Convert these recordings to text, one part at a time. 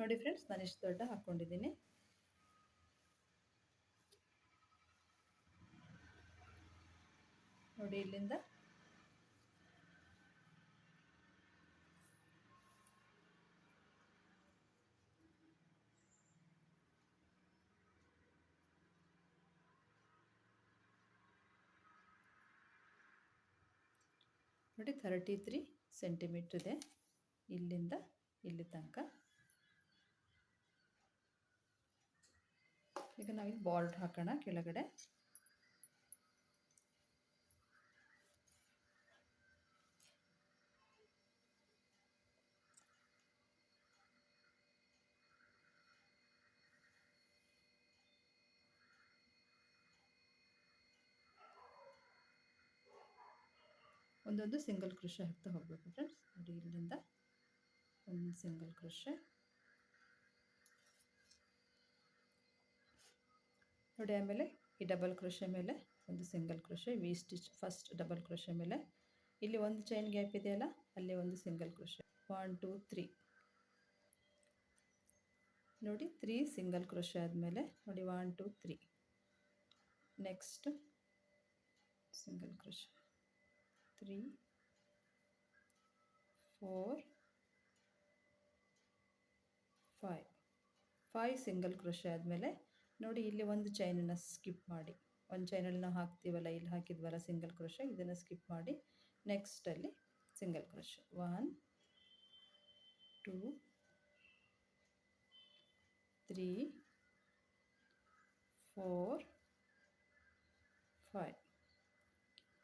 ನೋಡಿ ಫ್ರೆಂಡ್ಸ್, ನಾನು ಇಷ್ಟು ದೊಡ್ಡ ಹಾಕ್ಕೊಂಡಿದ್ದೀನಿ. ನೋಡಿ ಇಲ್ಲಿಂದ ನೋಡಿ 33 ಸೆಂಟಿಮೀಟ್ರ್ ಇದೆ, ಇಲ್ಲಿಂದ ಇಲ್ಲಿ ತನಕ. ಈಗ ನಾವಿಲ್ಲಿ ಬಾರ್ಡರ್ ಹಾಕೋಣ ಕೆಳಗಡೆ. ಒಂದೊಂದು ಸಿಂಗಲ್ ಕ್ರೋಶೆ ಹಾಕ್ತಾ ಹೋಗಬೇಕು ಫ್ರೆಂಡ್ಸ್. ನೋಡಿ ಇಲ್ಲಿಂದ ಒಂದು ಸಿಂಗಲ್ ಕ್ರೋಶೆ. ನೋಡಿ ಆಮೇಲೆ ಈ ಡಬಲ್ ಕ್ರೋಶೆ ಮೇಲೆ ಒಂದು single crochet, V stitch first double crochet ಮೇಲೆ ಇಲ್ಲಿ ಒಂದು ಚೈನ್ ಗ್ಯಾಪ್ ಇದೆಯಲ್ಲ, ಅಲ್ಲಿ ಒಂದು ಸಿಂಗಲ್ ಕ್ರೋಶೆ. 1 2 3 ನೋಡಿ 3 ಸಿಂಗಲ್ ಕ್ರೋಶೆ ಆದಮೇಲೆ ನೋಡಿ 1 2 3 next single crochet 3 4 5 single crochet ಆದಮೇಲೆ ನೋಡಿ ಇಲ್ಲಿ ಒಂದು ಚೈನನ್ನು ಸ್ಕಿಪ್ ಮಾಡಿ, ಒಂದು ಚೈನಲ್ಲಿ ನಾವು ಹಾಕ್ತೀವಲ್ಲ, ಇಲ್ಲಿ ಹಾಕಿದ್ವಲ್ಲ ಸಿಂಗಲ್ ಕ್ರೋಶೆ, ಇದನ್ನು ಸ್ಕಿಪ್ ಮಾಡಿ ನೆಕ್ಸ್ಟಲ್ಲಿ ಸಿಂಗಲ್ ಕ್ರೋಶೆ 1 2 3 4 5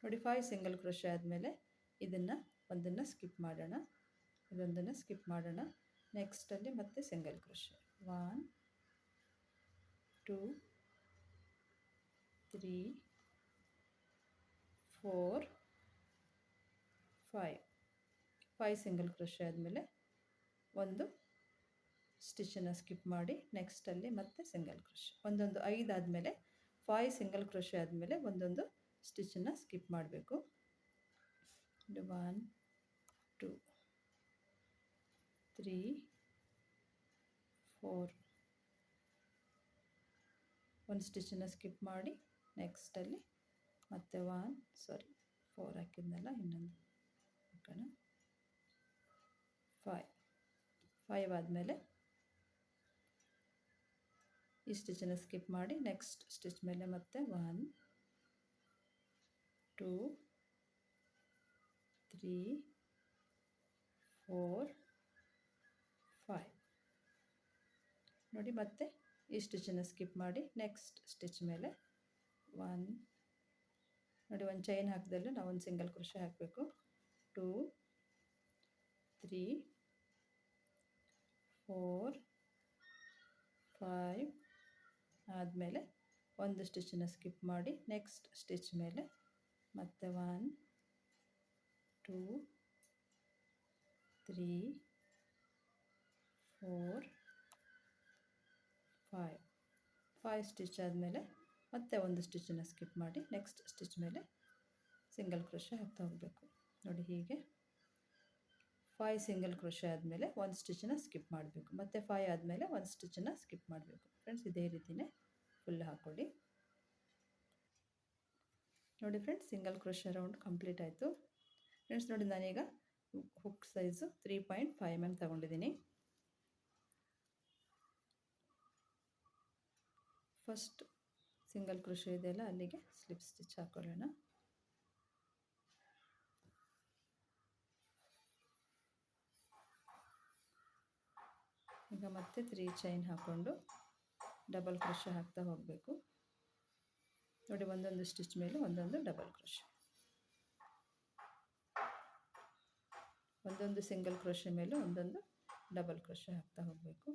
ನೋಡಿ 5 ಸಿಂಗಲ್ ಕ್ರೋಶೆ ಆದಮೇಲೆ ಇದನ್ನು ಒಂದನ್ನು ಸ್ಕಿಪ್ ಮಾಡೋಣ, ಇದೊಂದನ್ನು ಸ್ಕಿಪ್ ಮಾಡೋಣ. ನೆಕ್ಸ್ಟಲ್ಲಿ ಮತ್ತೆ ಸಿಂಗಲ್ ಕ್ರೋಶೆ 1 2 3 4 5 ಸಿಂಗಲ್ ಕ್ರೋಶೆ ಆದಮೇಲೆ ಒಂದು ಸ್ಟಿಚನ್ನು ಸ್ಕಿಪ್ ಮಾಡಿ ನೆಕ್ಸ್ಟಲ್ಲಿ ಮತ್ತೆ ಸಿಂಗಲ್ ಕ್ರೋಶೆ. ಒಂದೊಂದು 5 ಆದಮೇಲೆ 5 ಸಿಂಗಲ್ ಕ್ರೋಶೆ ಆದಮೇಲೆ ಒಂದೊಂದು ಸ್ಟಿಚನ್ನು ಸ್ಕಿಪ್ ಮಾಡಬೇಕು. 1 2 3 4 ಒಂದು ಸ್ಟಿಚನ್ನು ಸ್ಕಿಪ್ ಮಾಡಿ ನೆಕ್ಸ್ಟಲ್ಲಿ ಮತ್ತೆ 4 ಹಾಕಿದ್ನಲ್ಲ, ಇನ್ನೊಂದು ಹಾಕೋಣ. 5 ಆದಮೇಲೆ ಈ ಸ್ಟಿಚನ್ನು ಸ್ಕಿಪ್ ಮಾಡಿ ನೆಕ್ಸ್ಟ್ ಸ್ಟಿಚ್ ಮೇಲೆ ಮತ್ತೆ 1 2 3 4 5 ನೋಡಿ ಮತ್ತೆ ಈ ಸ್ಟಿಚನ್ನು ಸ್ಕಿಪ್ ಮಾಡಿ ನೆಕ್ಸ್ಟ್ ಸ್ಟಿಚ್ ಮೇಲೆ 1 ನೋಡಿ ಒಂದು ಚೈನ್ ಹಾಕಿದಲ್ಲಿ ನಾವು ಒಂದು ಸಿಂಗಲ್ ಕ್ರೋಶೆ ಹಾಕಬೇಕು. 2 3 4 5 ಆದಮೇಲೆ ಒಂದು ಸ್ಟಿಚನ್ನು ಸ್ಕಿಪ್ ಮಾಡಿ ನೆಕ್ಸ್ಟ್ ಸ್ಟಿಚ್ ಮೇಲೆ ಮತ್ತೆ 1 2 3 4 5 ಸ್ಟಿಚ್ ಆದಮೇಲೆ ಮತ್ತೆ ಒಂದು ಸ್ಟಿಚನ್ನು ಸ್ಕಿಪ್ ಮಾಡಿ ನೆಕ್ಸ್ಟ್ ಸ್ಟಿಚ್ ಮೇಲೆ ಸಿಂಗಲ್ ಕ್ರೋಶೆ ಹಾಕ್ತಾ ಹೋಗಬೇಕು. ನೋಡಿ ಹೀಗೆ 5 ಸಿಂಗಲ್ ಕ್ರೋಶೆ ಆದಮೇಲೆ ಒಂದು ಸ್ಟಿಚನ್ನು ಸ್ಕಿಪ್ ಮಾಡಬೇಕು, ಮತ್ತು 5 ಆದಮೇಲೆ ಒಂದು ಸ್ಟಿಚನ್ನು ಸ್ಕಿಪ್ ಮಾಡಬೇಕು. ಫ್ರೆಂಡ್ಸ್ ಇದೇ ರೀತಿಯೇ ಫುಲ್ ಹಾಕ್ಕೊಳ್ಳಿ. ನೋಡಿ friends, single crochet round complete ಆಯಿತು. ಫ್ರೆಂಡ್ಸ್ ನೋಡಿ ನಾನೀಗ ಹುಕ್ ಸೈಜು 3.5 mm ತಗೊಂಡಿದ್ದೀನಿ. ಫಸ್ಟ್ ಸಿಂಗಲ್ ಕ್ರೋಶೆ ಇದೆಯಲ್ಲ ಅಲ್ಲಿಗೆ ಸ್ಲಿಪ್ ಸ್ಟಿಚ್ ಹಾಕೊಳ್ಳೋಣ. ಈಗ ಮತ್ತೆ 3 ಚೈನ್ ಹಾಕ್ಕೊಂಡು ಡಬಲ್ ಕ್ರೋಶೆ ಹಾಕ್ತಾ ಹೋಗಬೇಕು. ನೋಡಿ ಒಂದೊಂದು ಸ್ಟಿಚ್ ಮೇಲೆ ಒಂದೊಂದು ಡಬಲ್ ಕ್ರೋಶೆ, ಒಂದೊಂದು ಸಿಂಗಲ್ ಕ್ರೋಶೆ ಮೇಲೆ ಒಂದೊಂದು ಡಬಲ್ ಕ್ರೋಶೆ ಹಾಕ್ತಾ ಹೋಗಬೇಕು.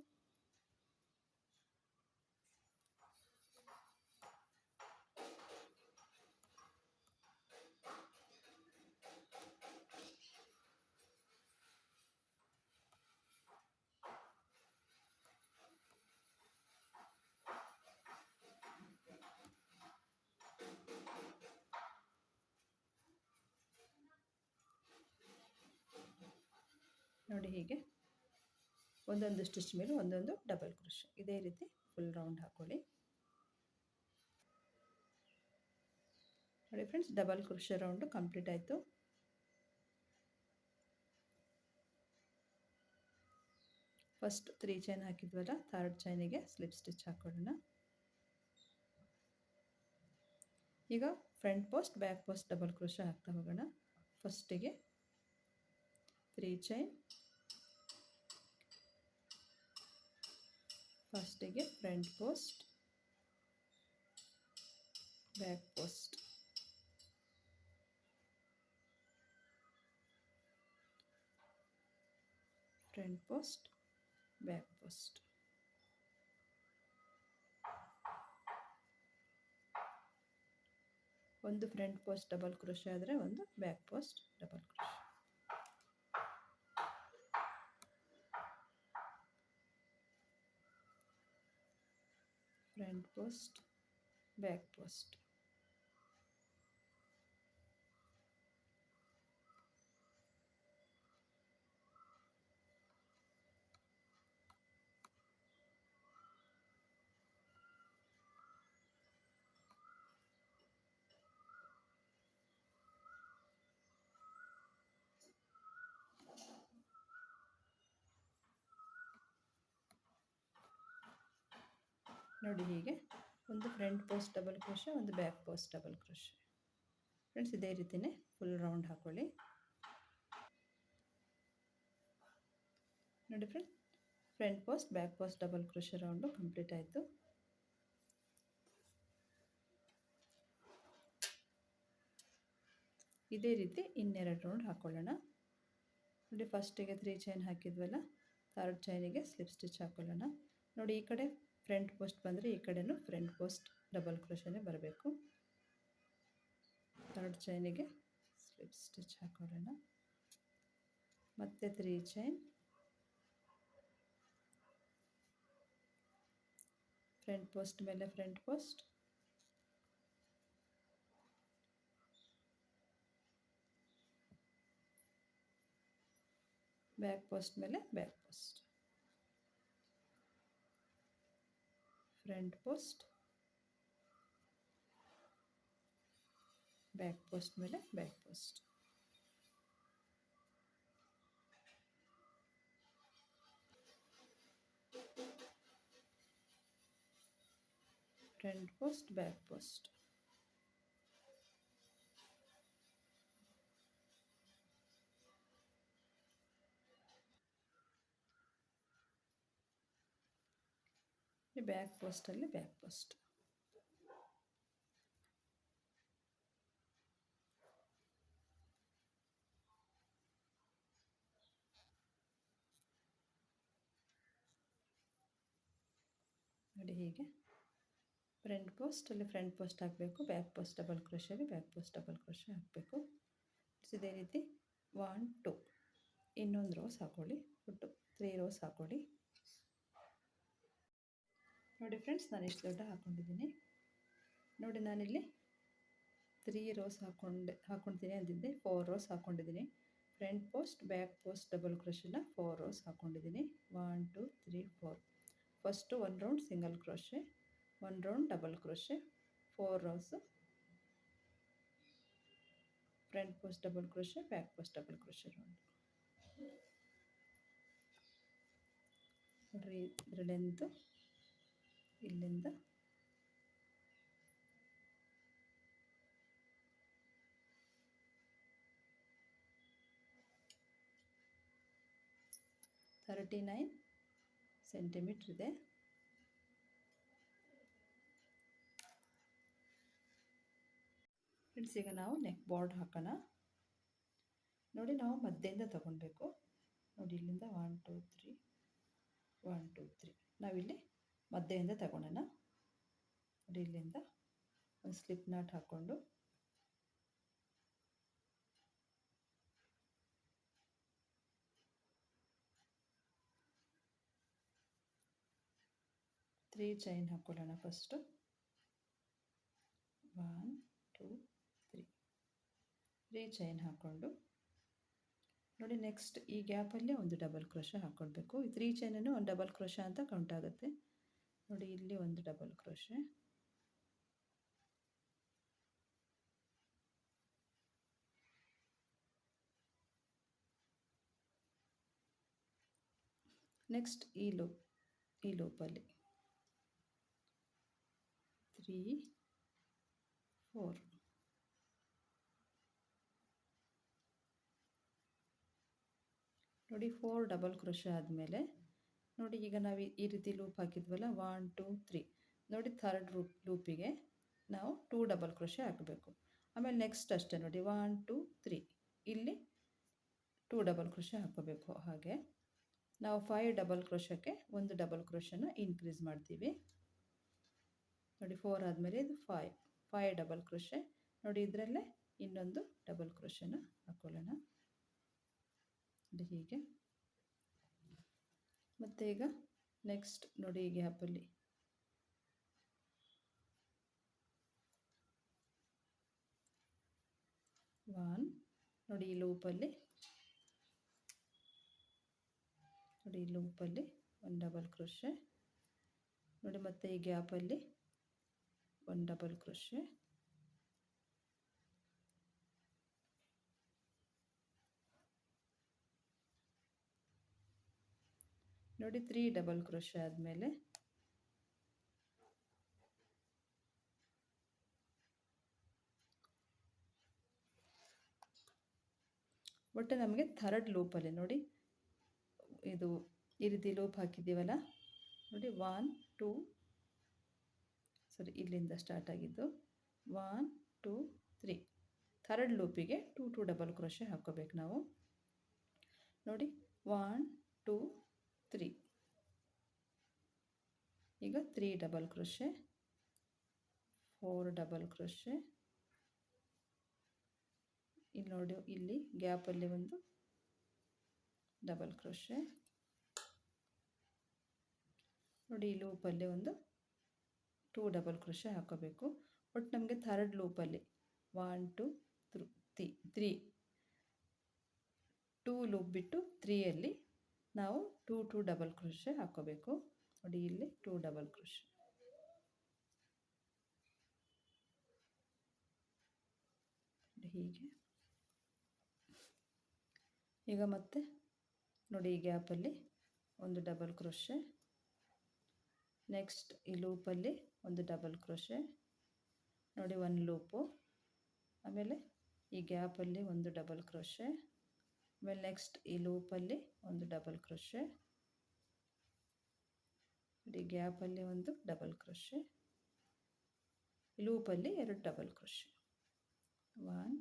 ನೋಡಿ ಹೀಗೆ ಒಂದೊಂದು ಸ್ಟಿಚ್ ಮೇಲೆ ಒಂದೊಂದು ಡಬಲ್ ಕ್ರೋಶೆ. ಇದೇ ರೀತಿ ಫುಲ್ ರೌಂಡ್ ಹಾಕ್ಕೊಳ್ಳಿ. ನೋಡಿ friends, double crochet round complete ಆಯಿತು. ಫಸ್ಟ್ 3 ಚೈನ್ ಹಾಕಿದ್ವಲ್ಲ, ಥರ್ಡ್ ಚೈನಿಗೆ ಸ್ಲಿಪ್ ಸ್ಟಿಚ್ ಹಾಕೊಳ್ಳೋಣ. ಈಗ front post back post double crochet ಹಾಕ್ತಾ ಹೋಗೋಣ. ಫಸ್ಟಿಗೆ 3 ಚೈನ್, ಫಸ್ಟಿಗೆ front post back post, front post back post. ಒಂದು ಫ್ರಂಟ್ ಪೋಸ್ಟ್ ಡಬಲ್ ಕ್ರೋಶೆ ಆದರೆ ಒಂದು back post double crochet. Front post back post. ನೋಡಿ ಹೀಗೆ ಒಂದು ಫ್ರಂಟ್ ಪೋಸ್ಟ್ ಡಬಲ್ ಕ್ರೋಶೆ, ಒಂದು back post double crochet. Friends, ಇದೇ ರೀತಿಯೇ ಫುಲ್ ರೌಂಡ್ ಹಾಕೊಳ್ಳಿ. ನೋಡಿ friends, front post back post double crochet round complete ಆಯಿತು. ಇದೇ ರೀತಿ ಇನ್ನೆರಡು ರೌಂಡ್ ಹಾಕ್ಕೊಳ್ಳೋಣ. ನೋಡಿ, ಫಸ್ಟಿಗೆ 3 ಚೈನ್ ಹಾಕಿದ್ವಲ್ಲ, ಥರ್ಡ್ ಚೈನಿಗೆ ಸ್ಲಿಪ್ ಸ್ಟಿಚ್ ಹಾಕ್ಕೊಳ್ಳೋಣ. ನೋಡಿ, ಈ ಕಡೆ ಫ್ರಂಟ್ ಪೋಸ್ಟ್ ಬಂದರೆ ಈ ಕಡೆನೂ ಫ್ರಂಟ್ ಪೋಸ್ಟ್ ಡಬಲ್ ಕ್ರೋಶೆನೇ ಬರಬೇಕು. ಥರ್ಡ್ ಚೈನಿಗೆ ಸ್ಲಿಪ್ ಸ್ಟಿಚ್ ಹಾಕೊಳ್ಳೋಣ. ಮತ್ತೆ 3 ಚೈನ್, ಫ್ರಂಟ್ ಪೋಸ್ಟ್ ಮೇಲೆ ಫ್ರಂಟ್ ಪೋಸ್ಟ್, ಬ್ಯಾಕ್ ಪೋಸ್ಟ್ ಮೇಲೆ back post, front post back post ಮೇಲೆ back post. Front post back post. Back ಪೋಸ್ಟಲ್ಲಿ ಬ್ಯಾಕ್ ಪೋಸ್ಟ್. ನೋಡಿ ಹೀಗೆ ಫ್ರಂಟ್ ಪೋಸ್ಟಲ್ಲಿ ಫ್ರಂಟ್ ಪೋಸ್ಟ್ ಹಾಕಬೇಕು, ಬ್ಯಾಕ್ ಪೋಸ್ಟ್ ಡಬಲ್ ಕ್ರೋಶೆಗೆ ಬ್ಯಾಕ್ ಪೋಸ್ಟ್ ಡಬಲ್ ಕ್ರೋಶೆ ಹಾಕಬೇಕು. ಇದೇ ರೀತಿ 1 2 ಇನ್ನೊಂದು ರೋಸ್ ಹಾಕೊಳ್ಳಿ, ಒಟ್ಟು 3 ರೋಸ್ ಹಾಕೊಳ್ಳಿ. ನೋಡಿ ಫ್ರೆಂಡ್ಸ್, ನಾನು ಇಷ್ಟು ದೊಡ್ಡ ಹಾಕ್ಕೊಂಡಿದ್ದೀನಿ. ನೋಡಿ, ನಾನಿಲ್ಲಿ 3 ರೋಸ್ ಹಾಕ್ಕೊಳ್ತೀನಿ ಅಂದಿದ್ದೆ, 4 ರೋಸ್ ಹಾಕ್ಕೊಂಡಿದ್ದೀನಿ. Front post back post double ಕ್ರೋಶೆನ 4 ರೋಸ್ ಹಾಕ್ಕೊಂಡಿದ್ದೀನಿ. 1 2 3 4. First 1 round single crochet, 1 round double crochet, 4 rows, front post double crochet, back post double crochet round. ನೋಡ್ರಿ, ಇದರ ಲೆಂತು ಇಲ್ಲಿಂದ $39 ಸೆಂಟಿಮೀಟ್ರ್ ಇದೆ. ಫ್ರೆಂಡ್ಸ್, ಈಗ ನಾವು ನೆಕ್ ಬಾರ್ಡ್ ಹಾಕೋಣ. ನೋಡಿ, ನಾವು ಮಧ್ಯದಿಂದ ತಗೊಳ್ಬೇಕು. ನೋಡಿ, ಇಲ್ಲಿಂದ 1 2 3 1 2 3 ನಾವಿಲ್ಲಿ ಮಧ್ಯದಿಂದ ತಗೊಳ್ಳೋಣ. ನೋಡಿ, ಇಲ್ಲಿಂದ ಒಂದು ಸ್ಲಿಪ್ ನಾಟ್ ಹಾಕ್ಕೊಂಡು ತ್ರೀ ಚೈನ್ ಹಾಕ್ಕೊಳ್ಳೋಣ. ಫಸ್ಟು 1 2 3 ಚೈನ್ ಹಾಕ್ಕೊಂಡು ನೋಡಿ ನೆಕ್ಸ್ಟ್ ಈ ಗ್ಯಾಪಲ್ಲಿ ಒಂದು ಡಬಲ್ ಕ್ರೋಶ ಹಾಕ್ಕೊಳ್ಬೇಕು. ಈ 3 ಚೈನನ್ನು ಒಂದು ಡಬಲ್ ಕ್ರೋಶ ಅಂತ ಕೌಂಟ್ ಆಗುತ್ತೆ. ನೋಡಿ ಇಲ್ಲಿ ಒಂದು ಡಬಲ್ ಕ್ರೋಶೆ, ನೆಕ್ಸ್ಟ್ ಈ ಲೂಪಲ್ಲಿ 3 4 ನೋಡಿ 4 ಡಬಲ್ ಕ್ರೋಶ ಆದಮೇಲೆ ನೋಡಿ ಈಗ ನಾವು ಈ ರೀತಿ ಲೂಪ್ ಹಾಕಿದ್ವಲ್ಲ 1 2 3 ನೋಡಿ ಥರ್ಡ್ ಲೂಪಿಗೆ ನಾವು 2 ಡಬಲ್ ಕ್ರೋಶ ಹಾಕಬೇಕು. ಆಮೇಲೆ ನೆಕ್ಸ್ಟ್ ಅಷ್ಟೇ ನೋಡಿ 1 2 3 ಇಲ್ಲಿ 2 ಡಬಲ್ ಕ್ರೋಶ ಹಾಕೋಬೇಕು. ಹಾಗೆ ನಾವು 5 ಡಬಲ್ ಕ್ರೋಶಕ್ಕೆ ಒಂದು ಡಬಲ್ ಕ್ರೋಶನ ಇನ್ಕ್ರೀಸ್ ಮಾಡ್ತೀವಿ. ನೋಡಿ 4 ಆದಮೇಲೆ ಇದು 5 ಡಬಲ್ ಕ್ರೋಶೆ. ನೋಡಿ ಇದರಲ್ಲೇ ಇನ್ನೊಂದು ಡಬಲ್ ಕ್ರೋಶನ ಹಾಕೊಳ್ಳೋಣ. ಹೀಗೆ ಮತ್ತು ಈಗ ನೆಕ್ಸ್ಟ್ ನೋಡಿ ಈ ಗ್ಯಾಪಲ್ಲಿ ನೋಡಿ ಈ ಲೂಪಲ್ಲಿ ಒಂದು ಡಬಲ್ ಕ್ರೋಶೆ. ನೋಡಿ ಮತ್ತೆ ಈ ಗ್ಯಾಪಲ್ಲಿ ಒಂದು ಡಬಲ್ ಕ್ರೋಶೆ. ನೋಡಿ 3 ಡಬಲ್ ಕ್ರೋಶೆ ಆದಮೇಲೆ ಒಟ್ಟು ನಮಗೆ ಥರ್ಡ್ ಲೂಪಲ್ಲಿ ನೋಡಿ ಇದು ಈ ರೀತಿ ಲೂಪ್ ಹಾಕಿದ್ದೀವಲ್ಲ, ನೋಡಿ 1 2 ಇಲ್ಲಿಂದ ಸ್ಟಾರ್ಟ್ ಆಗಿದ್ದು 1 2 3 ಥರ್ಡ್ ಲೂಪಿಗೆ 2 ಡಬಲ್ ಕ್ರೋಶೆ ಹಾಕೋಬೇಕು ನಾವು. ನೋಡಿ 1 2 3 ಈಗ 3 ಡಬಲ್ ಕ್ರೋಶೆ, 4 ಡಬಲ್ ಕ್ರೋಶೆ. ಇಲ್ಲಿ ನೋಡಿ ಇಲ್ಲಿ ಗ್ಯಾಪಲ್ಲಿ ಒಂದು ಡಬಲ್ ಕ್ರೋಶೆ. ನೋಡಿ ಈ ಲೂಪಲ್ಲಿ ಒಂದು 2 ಡಬಲ್ ಕ್ರೋಶೆ ಹಾಕೋಬೇಕು. ಒಟ್ಟು ನಮಗೆ ಥರ್ಡ್ ಲೂಪಲ್ಲಿ 1 2 3 2 ಲೂಪ್ ಬಿಟ್ಟು 3ಯಲ್ಲಿ ನಾವು 2 ಡಬಲ್ ಕ್ರೋಶೆ ಹಾಕೋಬೇಕು. ನೋಡಿ ಇಲ್ಲಿ 2 ಡಬಲ್ ಕ್ರೋಶೆ. ಹೀಗೆ ಈಗ ಮತ್ತೆ ನೋಡಿ ಈ ಗ್ಯಾಪಲ್ಲಿ ಒಂದು ಡಬಲ್ ಕ್ರೋಶೆ, ನೆಕ್ಸ್ಟ್ ಈ ಲೂಪಲ್ಲಿ ಒಂದು ಡಬಲ್ ಕ್ರೋಶೆ. ನೋಡಿ ಒಂದು ಲೂಪು, ಆಮೇಲೆ ಈ ಗ್ಯಾಪಲ್ಲಿ ಒಂದು ಡಬಲ್ ಕ್ರೋಶೆ, ಆಮೇಲೆ ನೆಕ್ಸ್ಟ್ ಈ ಲೂಪಲ್ಲಿ ಒಂದು ಡಬಲ್ ಕ್ರೋಶೆ, ಈ ಗ್ಯಾಪಲ್ಲಿ ಒಂದು ಡಬಲ್ ಕ್ರೋಶೆ, ಈ ಲೂಪಲ್ಲಿ 2 ಡಬಲ್ ಕ್ರೋಶೆ. 1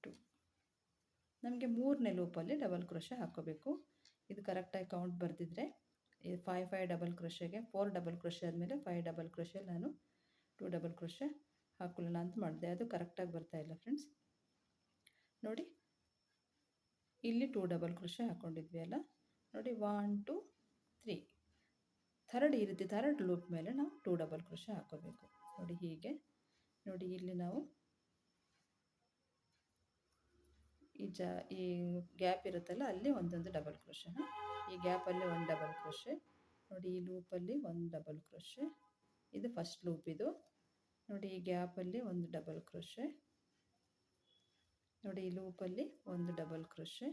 2 ನಮಗೆ 3ನೇ ಲೂಪಲ್ಲಿ ಡಬಲ್ ಕ್ರೋಶೆ ಹಾಕೋಬೇಕು. ಇದು ಕರೆಕ್ಟಾಗಿ ಕೌಂಟ್ ಬರೆದಿದ್ರೆ 5 ಡಬಲ್ ಕ್ರೋಶೆಗೆ 4 ಡಬಲ್ ಕ್ರೋಶೆ ಆದಮೇಲೆ 5 ಡಬಲ್ ಕ್ರೋಶೆ ನಾನು 2 ಡಬಲ್ ಕ್ರೋಶೆ ಹಾಕೊಳ್ಳೋಣ ಅಂತ ಮಾಡಿದೆ. ಅದು ಕರೆಕ್ಟಾಗಿ ಬರ್ತಾ ಇಲ್ಲ ಫ್ರೆಂಡ್ಸ್. ನೋಡಿ ಇಲ್ಲಿ 2 ಡಬಲ್ ಕ್ರೋಶೆ ಹಾಕ್ಕೊಂಡಿದ್ವಿ ಅಲ್ಲ, ನೋಡಿ 1 2 3 ಥರ್ಡ್ ಈ ರೀತಿ ಥರ್ಡ್ ಲೂಪ್ ಮೇಲೆ ನಾವು 2 ಡಬಲ್ ಕ್ರೋಶೆ ಹಾಕೋಬೇಕು. ನೋಡಿ ಹೀಗೆ ನೋಡಿ ಇಲ್ಲಿ ನಾವು ಈ ಗ್ಯಾಪ್ ಇರುತ್ತಲ್ಲ ಅಲ್ಲಿ ಒಂದೊಂದು ಡಬಲ್ ಕ್ರೋಶೆ, ಈ ಗ್ಯಾಪಲ್ಲಿ ಒಂದು ಡಬಲ್ ಕ್ರೋಶೆ. ನೋಡಿ ಈ ಲೂಪಲ್ಲಿ ಒಂದು ಡಬಲ್ ಕ್ರೋಶೆ, ಇದು ಫಸ್ಟ್ ಲೂಪ್ ಇದು. ನೋಡಿ ಈ ಗ್ಯಾಪಲ್ಲಿ ಒಂದು ಡಬಲ್ ಕ್ರೋಶೆ, ನೋಡಿ ಈ ಲೂಪಲ್ಲಿ ಒಂದು ಡಬಲ್ ಕ್ರೋಶೆ,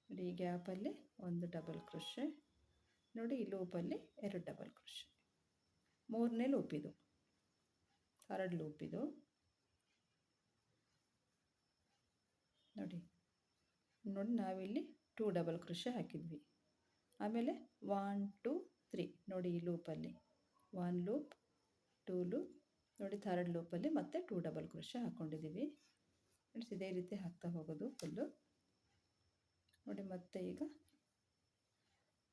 ನೋಡಿ ಈ ಗ್ಯಾಪಲ್ಲಿ ಒಂದು ಡಬಲ್ ಕ್ರೋಶೆ, ನೋಡಿ ಈ ಲೂಪಲ್ಲಿ 2 ಡಬಲ್ ಕ್ರೋಶೆ. 3ನೇ ಲೂಪ್ ಇದು, ಥರ್ಡ್ ಲೂಪ್ ಇದು. ನೋಡಿ ನಾವಿಲ್ಲಿ 2 ಡಬಲ್ ಕ್ರೋಶೆ ಹಾಕಿದ್ವಿ. ಆಮೇಲೆ 1 2 3 ನೋಡಿ ಈ ಲೂಪಲ್ಲಿ 1 ಲೂಪ್ 2 ಲೂಪ್, ನೋಡಿ ಥರ್ಡ್ ಲೂಪಲ್ಲಿ ಮತ್ತೆ 2 ಡಬಲ್ ಕ್ರೋಶೆ ಹಾಕ್ಕೊಂಡಿದ್ದೀವಿ. ಫ್ರೆಂಡ್ಸ್ ಇದೇ ರೀತಿ ಹಾಕ್ತಾ ಹೋಗೋದು ಫುಲ್ಲು. ನೋಡಿ ಮತ್ತೆ ಈಗ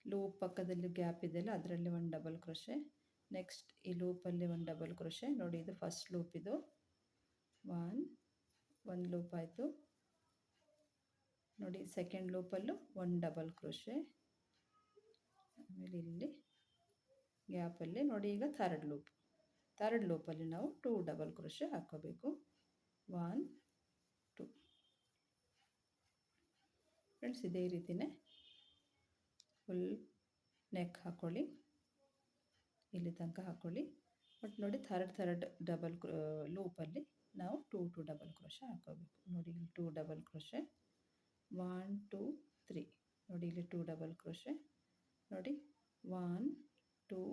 ಲೂಪ್ ಪಕ್ಕದಲ್ಲಿ ಗ್ಯಾಪ್ ಇದೆಯಲ್ಲ ಅದರಲ್ಲಿ ಒಂದು ಡಬಲ್ ಕ್ರೋಶೆ, ನೆಕ್ಸ್ಟ್ ಈ ಲೂಪಲ್ಲಿ ಒಂದು ಡಬಲ್ ಕ್ರೋಶೆ. ನೋಡಿ ಇದು ಫಸ್ಟ್ ಲೂಪ್ ಇದು, ಒಂದು ಲೂಪ್ ಆಯಿತು. ನೋಡಿ ಸೆಕೆಂಡ್ ಲೂಪಲ್ಲೂ ಒಂದು ಡಬಲ್ ಕ್ರೋಶೆ, ಆಮೇಲೆ ಇಲ್ಲಿ ಗ್ಯಾಪಲ್ಲಿ ನೋಡಿ ಈಗ ಥರ್ಡ್ ಲೂಪಲ್ಲಿ ನಾವು 2 ಡಬಲ್ ಕ್ರೋಶೆ ಹಾಕ್ಕೋಬೇಕು. 1 2 ಫ್ರೆಂಡ್ಸ್ ಇದೇ ರೀತಿಯೇ ಫುಲ್ ನೆಕ್ ಹಾಕ್ಕೊಳ್ಳಿ, ಇಲ್ಲಿ ತನಕ ಹಾಕ್ಕೊಳ್ಳಿ. ಬಟ್ ನೋಡಿ ಥರ್ಡ್ ಡಬಲ್ ಲೂಪಲ್ಲಿ ನಾವು 2 ಡಬಲ್ ಕ್ರೋಶೆ ಹಾಕೋಬೇಕು. ನೋಡಿ ಇಲ್ಲಿ 2 ಡಬಲ್ ಕ್ರೋಶೆ, 1 2 3. ನೋಡಿ ಇಲ್ಲಿ 2 ಡಬಲ್ ಕ್ರೋಶೆ, ನೋಡಿ 1 2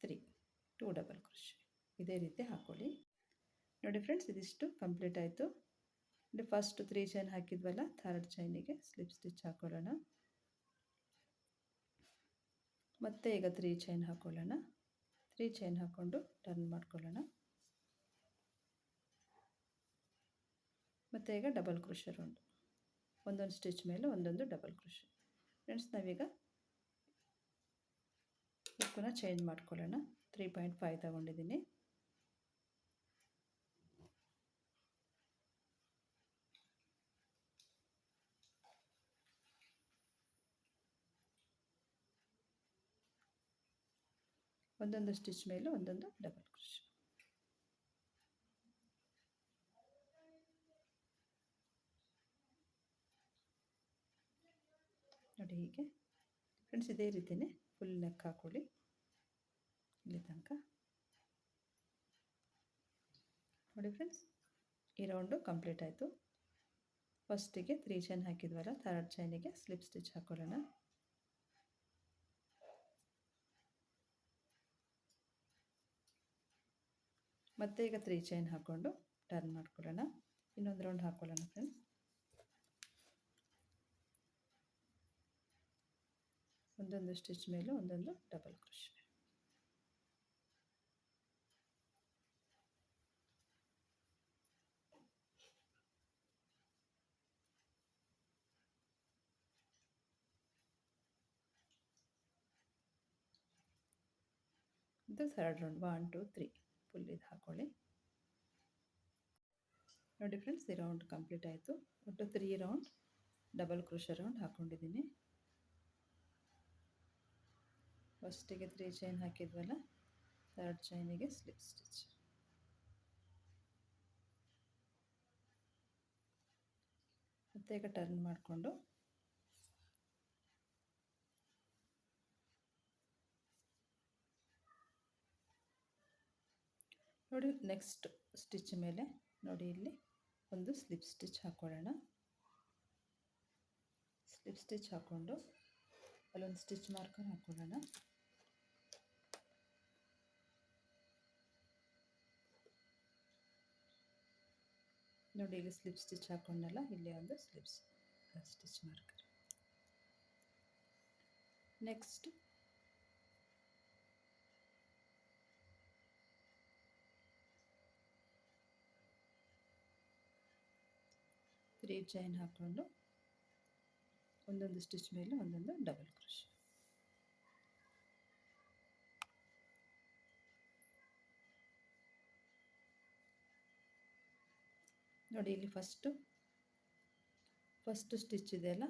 3, 2 ಡಬಲ್ ಕ್ರೋಶೆ ಇದೇ ರೀತಿ ಹಾಕ್ಕೊಳ್ಳಿ. ನೋಡಿ ಫ್ರೆಂಡ್ಸ್ ಇದಿಷ್ಟು ಕಂಪ್ಲೀಟ್ ಆಯಿತು. ನೋಡಿ ಫಸ್ಟ್ 3 ಚೈನ್ ಹಾಕಿದ್ವಲ್ಲ, ಥರ್ಡ್ ಚೈನಿಗೆ ಸ್ಲಿಪ್ ಸ್ಟಿಚ್ ಹಾಕೊಳ್ಳೋಣ. ಮತ್ತೆ ಈಗ 3 ಚೈನ್ ಹಾಕೊಳ್ಳೋಣ. 3 ಚೈನ್ ಹಾಕ್ಕೊಂಡು ಟರ್ನ್ ಮಾಡ್ಕೊಳ್ಳೋಣ. ಮತ್ತು ಈಗ ಡಬಲ್ ಕ್ರೋಶೆ ರೌಂಡ್, ಒಂದೊಂದು ಸ್ಟಿಚ್ ಮೇಲೆ ಒಂದೊಂದು ಡಬಲ್ ಕ್ರೋಶೆ. ಫ್ರೆಂಡ್ಸ್ ನಾವೀಗ ಹುಕ್ಕನ್ನ ಚೇಂಜ್ ಮಾಡ್ಕೊಳ್ಳೋಣ. 3.5 ತಗೊಂಡಿದ್ದೀನಿ. ಒಂದೊಂದು ಸ್ಟಿಚ್ ಮೇಲೆ ಒಂದೊಂದು ಡಬಲ್ ಕ್ರೋಶೆ. ನೋಡಿ ಹೀಗೆ ಫ್ರೆಂಡ್ಸ್ ಇದೇ ರೀತಿಯೇ ಫುಲ್ ನೆಕ್ ಹಾಕ್ಕೊಳ್ಳಿ ಇಲ್ಲಿ ತನಕ. ನೋಡಿ ಫ್ರೆಂಡ್ಸ್ ಈ ರೌಂಡು ಕಂಪ್ಲೀಟ್ ಆಯಿತು. ಫಸ್ಟಿಗೆ 3 ಚೈನ್ ಹಾಕಿದ್ವಲ್ಲ, ಥರ್ಡ್ ಚೈನಿಗೆ ಸ್ಲಿಪ್ ಸ್ಟಿಚ್ ಹಾಕೊಳ್ಳೋಣ. ಮತ್ತೆ ಈಗ 3 ಚೈನ್ ಹಾಕ್ಕೊಂಡು ಟರ್ನ್ ಮಾಡ್ಕೊಳ್ಳೋಣ. ಇನ್ನೊಂದು ರೌಂಡ್ ಹಾಕ್ಕೊಳ್ಳೋಣ ಫ್ರೆಂಡ್ಸ್. ಒಂದೊಂದು ಸ್ಟಿಚ್ ಮೇಲೂ ಒಂದೊಂದು ಡಬಲ್ ಕ್ರೋಶೆ. ಇದು ಥರ್ಡ್ ರೌಂಡ್, 1 2 3 ಫುಲ್ ಇದು ಹಾಕ್ಕೊಳ್ಳಿ. ನೋಡಿ ಫ್ರೆಂಡ್ಸ್ ಈ ರೌಂಡ್ ಕಂಪ್ಲೀಟ್ ಆಯಿತು. ಒಟ್ಟು 3 ರೌಂಡ್ ಡಬಲ್ ಕ್ರೋಶೆ ರೌಂಡ್ ಹಾಕ್ಕೊಂಡಿದ್ದೀನಿ. ಫಸ್ಟಿಗೆ 3 ಚೈನ್ ಹಾಕಿದ್ವಲ್ಲ, ಥರ್ಡ್ ಚೈನಿಗೆ ಸ್ಲಿಪ್ ಸ್ಟಿಚ್. ಮತ್ತೆ ಈಗ ಟರ್ನ್ ಮಾಡಿಕೊಂಡು ನೋಡಿ ನೆಕ್ಸ್ಟ್ ಸ್ಟಿಚ್ ಮೇಲೆ ನೋಡಿ ಇಲ್ಲಿ ಒಂದು ಸ್ಲಿಪ್ ಸ್ಟಿಚ್ ಹಾಕ್ಕೊಳ್ಳೋಣ. ಸ್ಲಿಪ್ ಸ್ಟಿಚ್ ಹಾಕ್ಕೊಂಡು ಅಲ್ಲೊಂದು ಸ್ಟಿಚ್ ಮಾರ್ಕರ್ ಹಾಕ್ಕೊಳ್ಳೋಣ. ನೋಡಿ ಇಲ್ಲಿ ಸ್ಲಿಪ್ ಸ್ಟಿಚ್ ಹಾಕ್ಕೊಂಡಲ್ಲ, ಇಲ್ಲಿ ಒಂದು stitch marker. Next three chain ಹಾಕ್ಕೊಂಡು ಒಂದೊಂದು ಸ್ಟಿಚ್ ಮೇಲೆ ಒಂದೊಂದು ಡಬಲ್ ಕ್ರೋಶೆ. ನೋಡಿ ಇಲ್ಲಿ ಫಸ್ಟ್ ಸ್ಟಿಚ್ ಇದೆಯಲ್ಲ,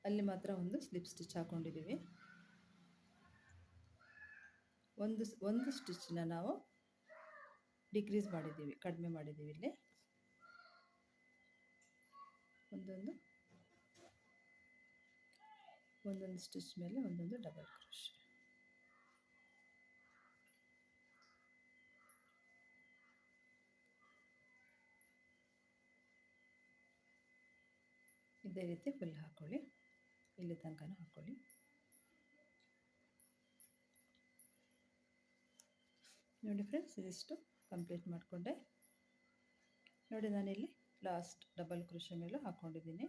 ಅಲ್ಲಿ ಮಾತ್ರ ಒಂದು ಸ್ಲಿಪ್ ಸ್ಟಿಚ್ ಹಾಕ್ಕೊಂಡಿದ್ದೀವಿ. ಒಂದು ಸ್ಟಿಚ್ನ ನಾವು ಡಿಕ್ರೀಸ್ ಮಾಡಿದ್ದೀವಿ, ಕಡಿಮೆ ಮಾಡಿದ್ದೀವಿ. ಇಲ್ಲಿ ಒಂದೊಂದು ಸ್ಟಿಚ್ ಮೇಲೆ ಒಂದೊಂದು ಡಬಲ್ ಕ್ರೋಶೆ. ಇದೇ ರೀತಿ ಫುಲ್ ಹಾಕ್ಕೊಳ್ಳಿ, ಇಲ್ಲಿ ತನಕ ಹಾಕ್ಕೊಳ್ಳಿ. ನೋಡಿ ಫ್ರೆಂಡ್ಸ್ ಇದಿಷ್ಟು ಕಂಪ್ಲೀಟ್ ಮಾಡಿಕೊಂಡೆ. ನೋಡಿ ನಾನಿಲ್ಲಿ ಲಾಸ್ಟ್ ಡಬಲ್ ಕ್ರೋಶೆ ಮೇಲೆ ಹಾಕ್ಕೊಂಡಿದ್ದೀನಿ.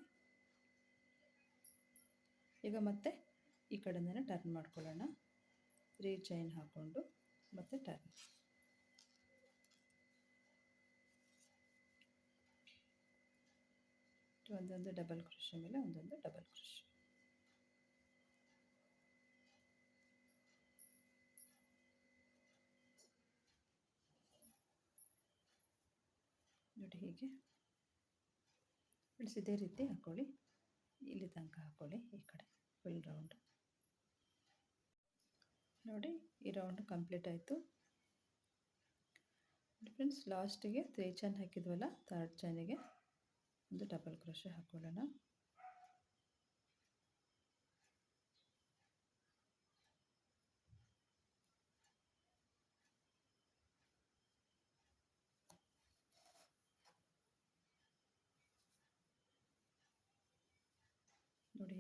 ಈಗ ಮತ್ತೆ ಈ ಕಡೆಯಿಂದನೇ ಟರ್ನ್ ಮಾಡ್ಕೊಳ್ಳೋಣ. 3 ಚೈನ್ ಹಾಕ್ಕೊಂಡು ಮತ್ತೆ ಟರ್ನ್. ಒಂದೊಂದು ಡಬಲ್ ಕ್ರೋಶೆ ಮೇಲೆ ಒಂದೊಂದು ಡಬಲ್ ಕ್ರೋಶೆ. ನೋಡಿ ಹೀಗೆ ಇದೇ ರೀತಿ ಹಾಕ್ಕೊಳ್ಳಿ, ಇಲ್ಲಿ ತನಕ ಹಾಕ್ಕೊಳ್ಳಿ. ಈ ಕಡೆ ಫುಲ್ ರೌಂಡ್. ನೋಡಿ ಈ ರೌಂಡ್ ಕಂಪ್ಲೀಟ್ ಆಯಿತು. ಫ್ರೆಂಡ್ಸ್ ಲಾಸ್ಟಿಗೆ 3 ಚೈನ್ ಹಾಕಿದ್ವಲ್ಲ, ಥರ್ಡ್ ಚೈನಿಗೆ ಒಂದು ಡಬಲ್ ಕ್ರೋಶೆ ಹಾಕ್ಕೊಳ್ಳೋಣ.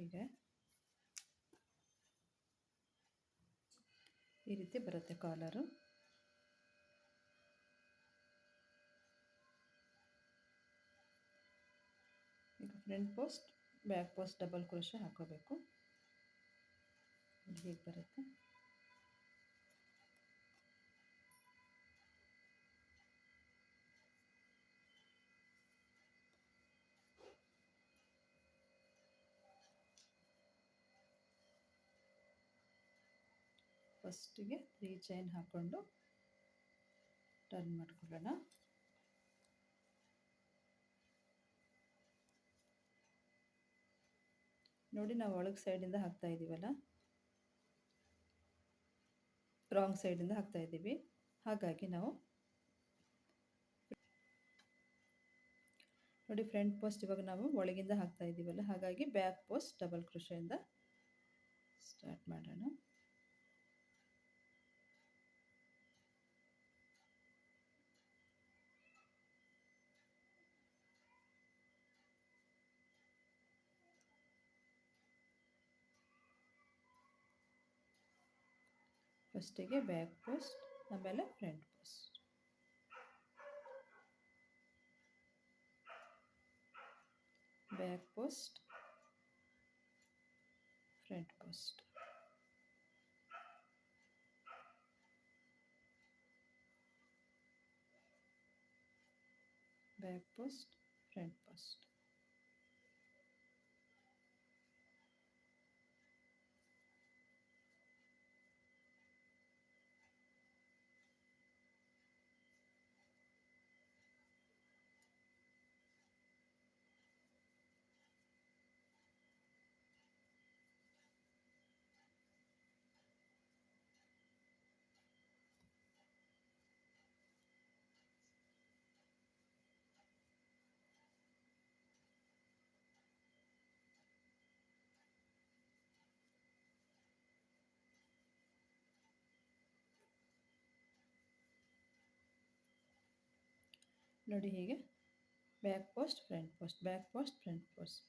ಹೀಗೆ ಈ ರೀತಿ ಬರುತ್ತೆ ಕಾಲರು. ಈಗ front post back post double crochet ಹಾಕೋಬೇಕು. ಹೀಗೆ ಬರುತ್ತೆ. ಫಸ್ಟಿಗೆ 3 ಚೈನ್ ಹಾಕ್ಕೊಂಡು ಟರ್ನ್ ಮಾಡ್ಕೊಳ್ಳೋಣ. ನೋಡಿ, ನಾವು ಒಳಗೆ ಸೈಡಿಂದ ಹಾಕ್ತಾ ಇದ್ದೀವಲ್ಲ, ರಾಂಗ್ ಸೈಡಿಂದ ಹಾಕ್ತಾ ಇದ್ದೀವಿ. ಹಾಗಾಗಿ ನಾವು ನೋಡಿ ಫ್ರಂಟ್ ಪೋಸ್ಟ್ ಇವಾಗ ನಾವು ಒಳಗಿಂದ ಹಾಕ್ತಾ ಇದ್ದೀವಲ್ಲ, ಹಾಗಾಗಿ ಬ್ಯಾಕ್ ಪೋಸ್ಟ್ ಡಬಲ್ ಕ್ರೋಶೆಯಿಂದ ಸ್ಟಾರ್ಟ್ ಮಾಡೋಣ. ಫಸ್ಟಿಗೆ ಬ್ಯಾಕ್ ಪೋಸ್ಟ್, ಆಮೇಲೆ front post. Back post, front post. Back post, front post. ನೋಡಿ ಹೀಗೆ back post, front post, back post, front post.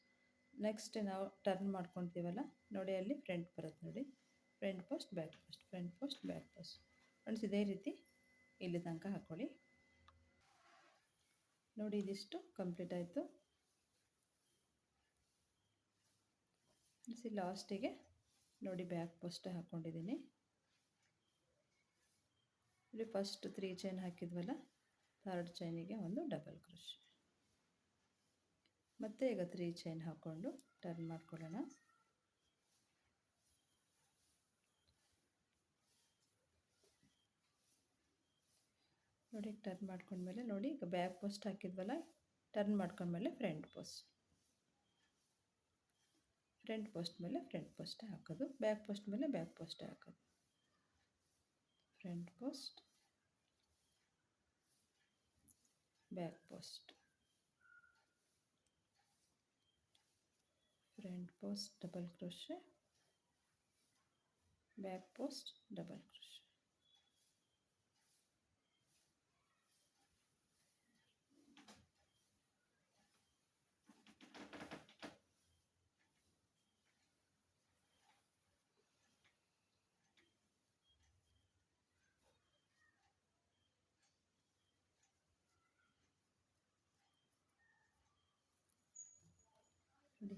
Next ನಾವು ಟರ್ನ್ ಮಾಡ್ಕೊತೀವಲ್ಲ, ನೋಡಿ ಅಲ್ಲಿ ಫ್ರಂಟ್ ಬರುತ್ತೆ. ನೋಡಿ, front post, back post, front post, back post. Friends, ಇದೇ ರೀತಿ ಇಲ್ಲಿ ತನಕ ಹಾಕ್ಕೊಳ್ಳಿ. ನೋಡಿ, ಇದಿಷ್ಟು ಕಂಪ್ಲೀಟ್ ಆಯಿತು. ಲಾಸ್ಟಿಗೆ ನೋಡಿ ಬ್ಯಾಕ್ ಪೋಸ್ಟ್ ಹಾಕ್ಕೊಂಡಿದ್ದೀನಿ. ಇಲ್ಲಿ ಫಸ್ಟ್ 3 ಚೈನ್ ಹಾಕಿದ್ವಲ್ಲ, ಥರ್ಡ್ ಚೈನಿಗೆ ಒಂದು ಡಬಲ್ ಕ್ರೋಶ್. ಮತ್ತೆ ಈಗ 3 ಚೈನ್ ಹಾಕ್ಕೊಂಡು ಟರ್ನ್ ಮಾಡ್ಕೊಳ್ಳೋಣ. ನೋಡಿ, ಟರ್ನ್ ಮಾಡ್ಕೊಂಡ್ಮೇಲೆ ನೋಡಿ, ಈಗ ಬ್ಯಾಕ್ ಪೋಸ್ಟ್ ಹಾಕಿದ್ವಲ್ಲ, ಟರ್ನ್ ಮಾಡ್ಕೊಂಡ್ಮೇಲೆ ಫ್ರಂಟ್ ಪೋಸ್ಟ್. ಫ್ರಂಟ್ ಪೋಸ್ಟ್ ಮೇಲೆ ಫ್ರಂಟ್ ಪೋಸ್ಟ್ ಹಾಕೋದು, ಬ್ಯಾಕ್ ಪೋಸ್ಟ್ ಮೇಲೆ ಬ್ಯಾಕ್ ಪೋಸ್ಟ್ ಹಾಕೋದು. Front post, back post, front post double crochet, back post double crochet.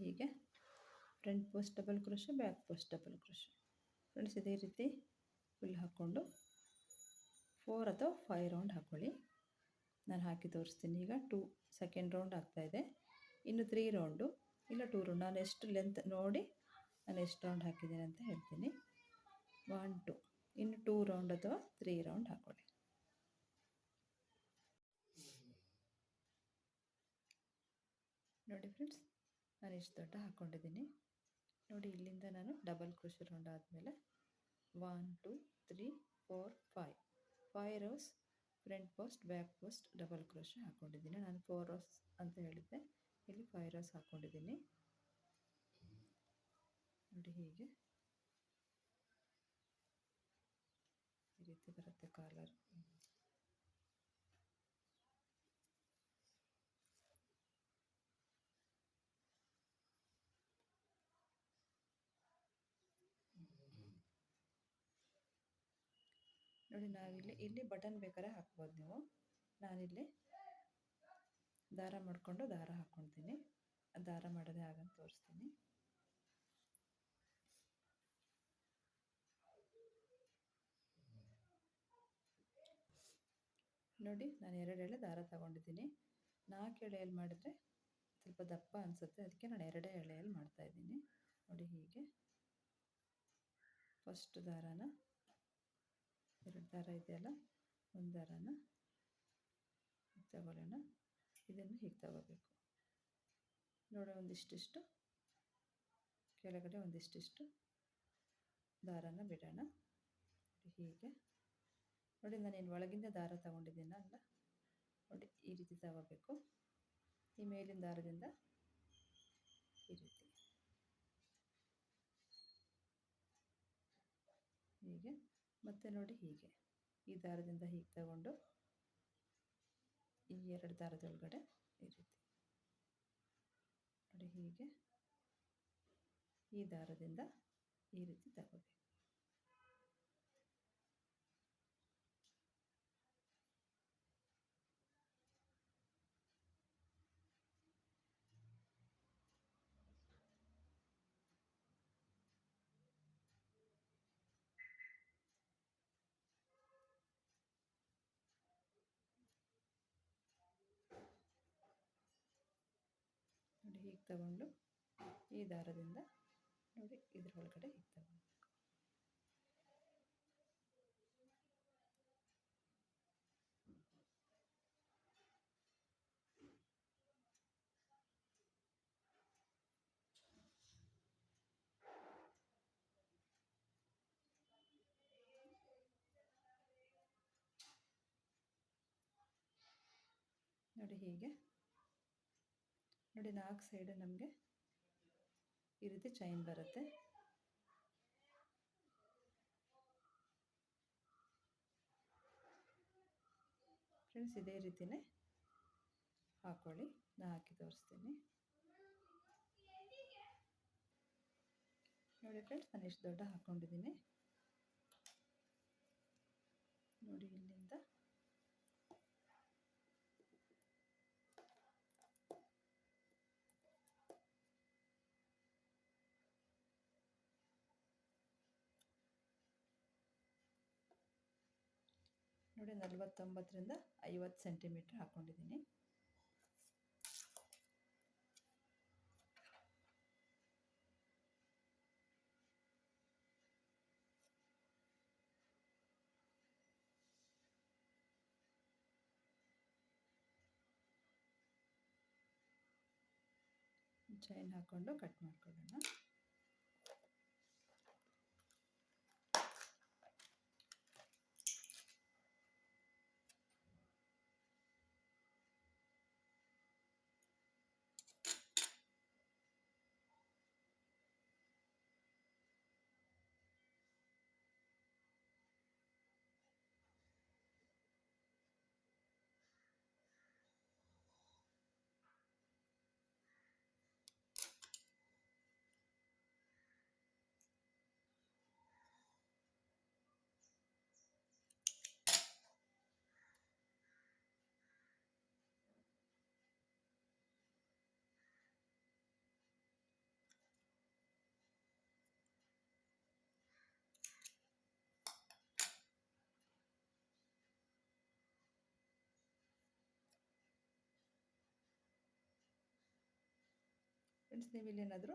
ಹೀಗೆ front post double crochet, back post double crochet. Friends, ಇದೇ ರೀತಿ full ಹಾಕ್ಕೊಂಡು 4 ಅಥವಾ 5 round ಹಾಕ್ಕೊಳ್ಳಿ. ನಾನು ಹಾಕಿ ತೋರಿಸ್ತೀನಿ. ಈಗ 2 ಸೆಕೆಂಡ್ ರೌಂಡ್ ಆಗ್ತಾಯಿದೆ. ಇನ್ನು 3 ರೌಂಡು, ಇಲ್ಲ 2 ರೌಂಡ್. ನಾನು ಎಷ್ಟು ಲೆಂತ್ ನೋಡಿ ನಾನು ಎಷ್ಟು ರೌಂಡ್ ಹಾಕಿದ್ದೀನಿ ಅಂತ ಹೇಳ್ತೀನಿ. 1 2 ಇನ್ನು 2 ರೌಂಡ್ ಅಥವಾ 3 ರೌಂಡ್ ಹಾಕ್ಕೊಳ್ಳಿ. ನೋಡಿ ಫ್ರೆಂಡ್ಸ್, ನಾನು ಇಷ್ಟು ದೊಡ್ಡ ಹಾಕ್ಕೊಂಡಿದ್ದೀನಿ. ನೋಡಿ, ಇಲ್ಲಿಂದ ನಾನು ಡಬಲ್ ಕ್ರೋಶೆ ರೌಂಡ್ ಆದಮೇಲೆ 1 2 3 4 5 rose front post, back post double crochet ಹಾಕ್ಕೊಂಡಿದ್ದೀನಿ. ನಾನು 4 ರೋಸ್ ಅಂತ ಹೇಳಿದ್ದೆ, ಇಲ್ಲಿ 5 ರೋಸ್ ಹಾಕ್ಕೊಂಡಿದ್ದೀನಿ. ನೋಡಿ, ಹೀಗೆ ಈ ರೀತಿ ಬರುತ್ತೆ ಕಾಲರ್. ನೋಡಿ ಇಲ್ಲಿ ಬಟನ್ ಬೇಕಾದ್ರೆ ಹಾಕ್ಬೋದು ನೀವು. ನಾನಿಲ್ಲಿ ದಾರ ಮಾಡಿಕೊಂಡು ದಾರ ಹಾಕ್ಕೊಳ್ತೀನಿ. ದಾರ ಮಾಡೋದೇ ಹಾಗಂತ ತೋರಿಸ್ತೀನಿ. ನೋಡಿ ನಾನು 2 ಎಳೆ ದಾರ ತಗೊಂಡಿದ್ದೀನಿ. 4 ಎಳೆಯಲ್ಲಿ ಮಾಡಿದರೆ ಸ್ವಲ್ಪ ದಪ್ಪ ಅನಿಸುತ್ತೆ, ಅದಕ್ಕೆ ನಾನು 2 ಎಳೆಯಲ್ಲಿ ಮಾಡ್ತಾಯಿದ್ದೀನಿ. ನೋಡಿ ಹೀಗೆ ಫಸ್ಟ್ ದಾರಾನ 2 ದಾರ ಇದೆಯಲ್ಲ, ಒಂದು ದಾರಾನ ತಗೊಳ್ಳೋಣ. ಇದನ್ನು ಹೀಗೆ ತಗೋಬೇಕು. ನೋಡಿ ಒಂದಿಷ್ಟಿಷ್ಟು ಕೆಳಗಡೆ ಒಂದಿಷ್ಟಿಷ್ಟು ದಾರಾನ ಬಿಡೋಣ. ಹೀಗೆ ನೋಡಿ ನಾನೇನು ಒಳಗಿಂದ ದಾರ ತಗೊಂಡಿದ್ದೀನಲ್ಲ, ನೋಡಿ ಈ ರೀತಿ ತಗೋಬೇಕು. ಈ ಮೇಲಿನ ದಾರದಿಂದ ಈ ರೀತಿ ಹೀಗೆ, ಮತ್ತೆ ನೋಡಿ ಹೀಗೆ ಈ ದಾರದಿಂದ ಹೀಗೆ ತಗೊಂಡು ಈ 2 ದಾರದೊಳಗಡೆ ಈ ರೀತಿ ನೋಡಿ ಹೀಗೆ ಈ ದಾರದಿಂದ ಈ ರೀತಿ ತಗೋಬೇಕು. ನೋಡಿ ಹೀಗೆ ತಗೊಂಡು ಈ ದಾರದಿಂದ ನೋಡಿ ಇದ್ರ ಒಳಗಡೆ ಹೀಗೆ ತಗೊಳ್ಬೇಕು. ನೋಡಿ ಹೀಗೆ ನೋಡಿ 4 ಸೈಡು ನಮಗೆ ಈ ರೀತಿ ಚೈನ್ ಬರುತ್ತೆ. ಫ್ರೆಂಡ್ಸ್ ಇದೇ ರೀತಿಯೇ ಹಾಕ್ಕೊಳ್ಳಿ. ನಾನು ಹಾಕಿ ತೋರಿಸ್ತೀನಿ. ನೋಡಿ ಫ್ರೆಂಡ್ಸ್ ನಾನು ಎಷ್ಟು ದೊಡ್ಡ ಹಾಕ್ಕೊಂಡಿದ್ದೀನಿ. ನೋಡಿ ಇಲ್ಲಿಂದ ನೋಡಿ 49ರಿಂದ 50 ಸೆಂಟಿಮೀಟ್ರ್ ಹಾಕ್ಕೊಂಡಿದ್ದೀನಿ. ಚೈನ್ ಹಾಕ್ಕೊಂಡು ಕಟ್ ಮಾಡ್ಕೊಳ್ಳೋಣ. ಫ್ರೆಂಡ್ಸ್ ನೀವು ಇಲ್ಲೇನಾದರೂ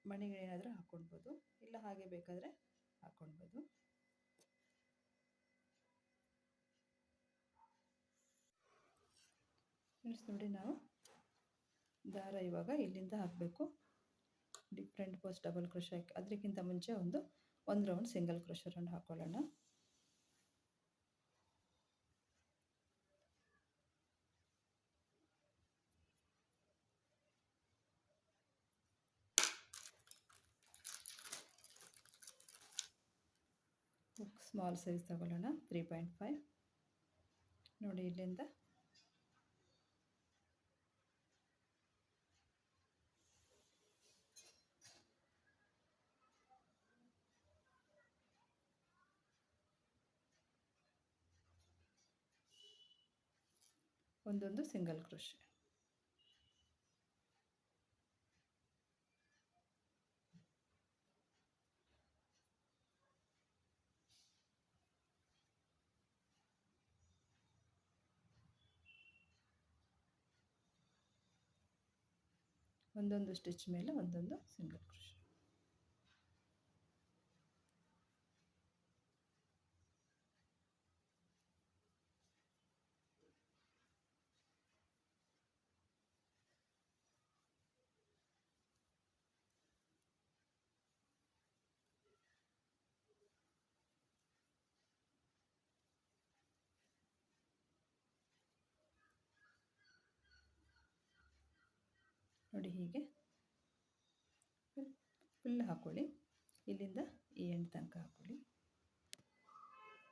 ಮಣಿಗಳೇನಾದರೂ ಹಾಕ್ಕೊಳ್ಬೋದು, ಇಲ್ಲ ಹಾಗೆ ಬೇಕಾದರೆ ಹಾಕ್ಕೊಳ್ಬೋದು. ಫ್ರೆಂಡ್ಸ್ ನೋಡಿ ನಾವು ದಾರ ಇವಾಗ ಇಲ್ಲಿಂದ ಹಾಕಬೇಕು. ಡಿಫ್ರೆಂಟ್ ಪೋಸ್ಟ್ ಡಬಲ್ ಕ್ರೋಶೆ ಹಾಕಿ ಅದಕ್ಕಿಂತ ಮುಂಚೆ ಒಂದು ರೌಂಡ್ ಸಿಂಗಲ್ ಕ್ರೋಶೆ ರೌಂಡ್ ಹಾಕ್ಕೊಳ್ಳೋಣ. ಸ್ಮಾಲ್ ಸೈಜ್ ತಗೊಳ್ಳೋಣ, 3.5. ನೋಡಿ ಇಲ್ಲಿಂದ ಒಂದೊಂದು ಸಿಂಗಲ್ ಕ್ರೋಶೆ. ಒಂದೊಂದು ಸ್ಟಿಚ್ ಮೇಲೆ ಒಂದೊಂದು ಸಿಂಗಲ್ ಕ್ರೋಶೆ. ನೋಡಿ ಹೀಗೆ ಫುಲ್ ಹಾಕ್ಕೊಳ್ಳಿ, ಇಲ್ಲಿಂದ ಈ ಎಂಡ್ ತನಕ ಹಾಕ್ಕೊಳ್ಳಿ.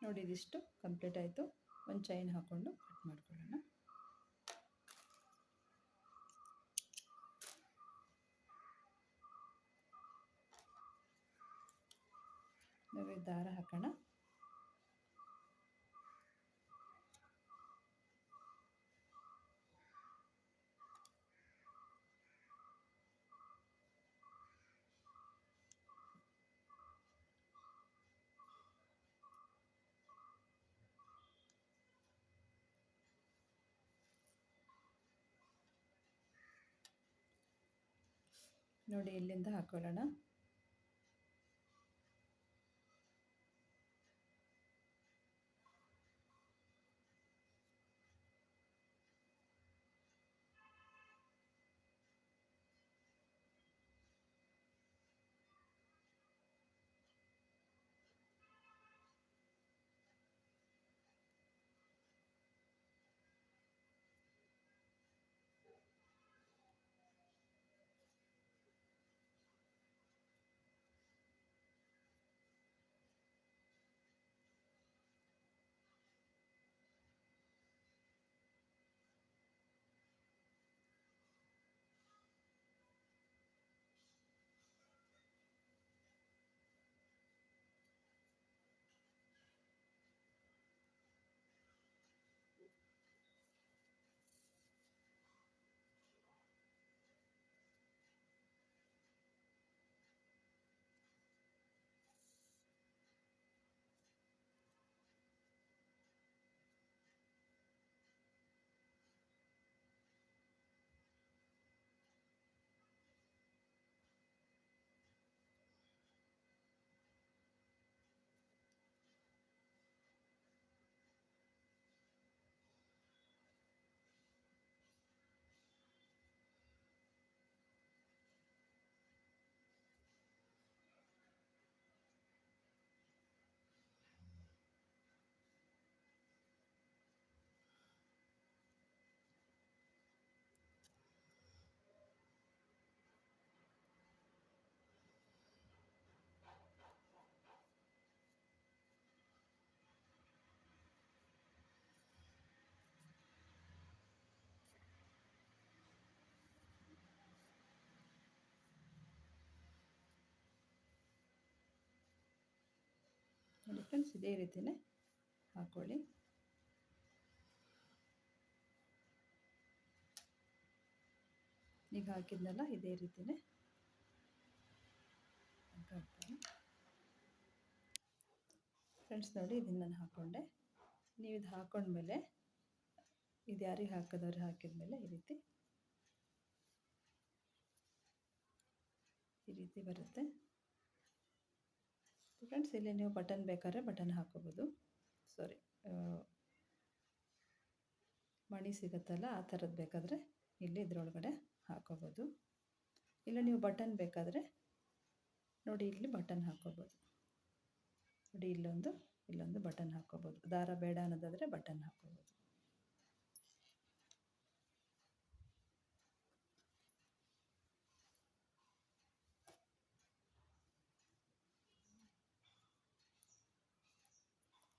ನೋಡಿ ಇದಿಷ್ಟು ಕಂಪ್ಲೀಟ್ ಆಯಿತು. ಒಂದು ಚೈನ್ ಹಾಕ್ಕೊಂಡು ಕಟ್ ಮಾಡ್ಕೊಳ್ಳೋಣ. ನಾವು ದಾರ ಹಾಕೋಣ. ನೋಡಿ ಇಲ್ಲಿಂದ ಹಾಕೊಳ್ಳೋಣ. ನೋಡಿ ಫ್ರೆಂಡ್ಸ್, ಇದೇ ರೀತಿಯೇ ಹಾಕ್ಕೊಳ್ಳಿ. ಈಗ ಹಾಕಿದ್ನಲ್ಲ ಇದೇ ರೀತಿಯೇ ಹಾಕ್ತೀನಿ. ಫ್ರೆಂಡ್ಸ್ ನೋಡಿ, ಇದನ್ನು ನಾನು ಹಾಕ್ಕೊಂಡೆ. ನೀವು ಇದು ಹಾಕ್ಕೊಂಡ್ಮೇಲೆ ಇದು ಯಾರಿಗೆ ಹಾಕಿದವ್ರು ಹಾಕಿದ್ಮೇಲೆ ಈ ರೀತಿ ಬರುತ್ತೆ. ಫ್ರೆಂಡ್ಸ್, ಇಲ್ಲಿ ನೀವು ಬಟನ್ ಬೇಕಾದ್ರೆ ಬಟನ್ ಹಾಕೋಬೋದು. ಸಾರಿ, ಮಣಿ ಸಿಗುತ್ತಲ್ಲ ಆ ಥರದ್ದು ಬೇಕಾದರೆ ಇಲ್ಲಿ ಇದರೊಳಗಡೆ ಹಾಕೋಬೋದು. ಇಲ್ಲ ನೀವು ಬಟನ್ ಬೇಕಾದರೆ ನೋಡಿ ಇಲ್ಲಿ ಬಟನ್ ಹಾಕೋಬೋದು. ನೋಡಿ ಇಲ್ಲೊಂದು ಬಟನ್ ಹಾಕೋಬೋದು. ದಾರ ಬೇಡ ಅನ್ನೋದಾದರೆ ಬಟನ್ ಹಾಕೋಬೋದು.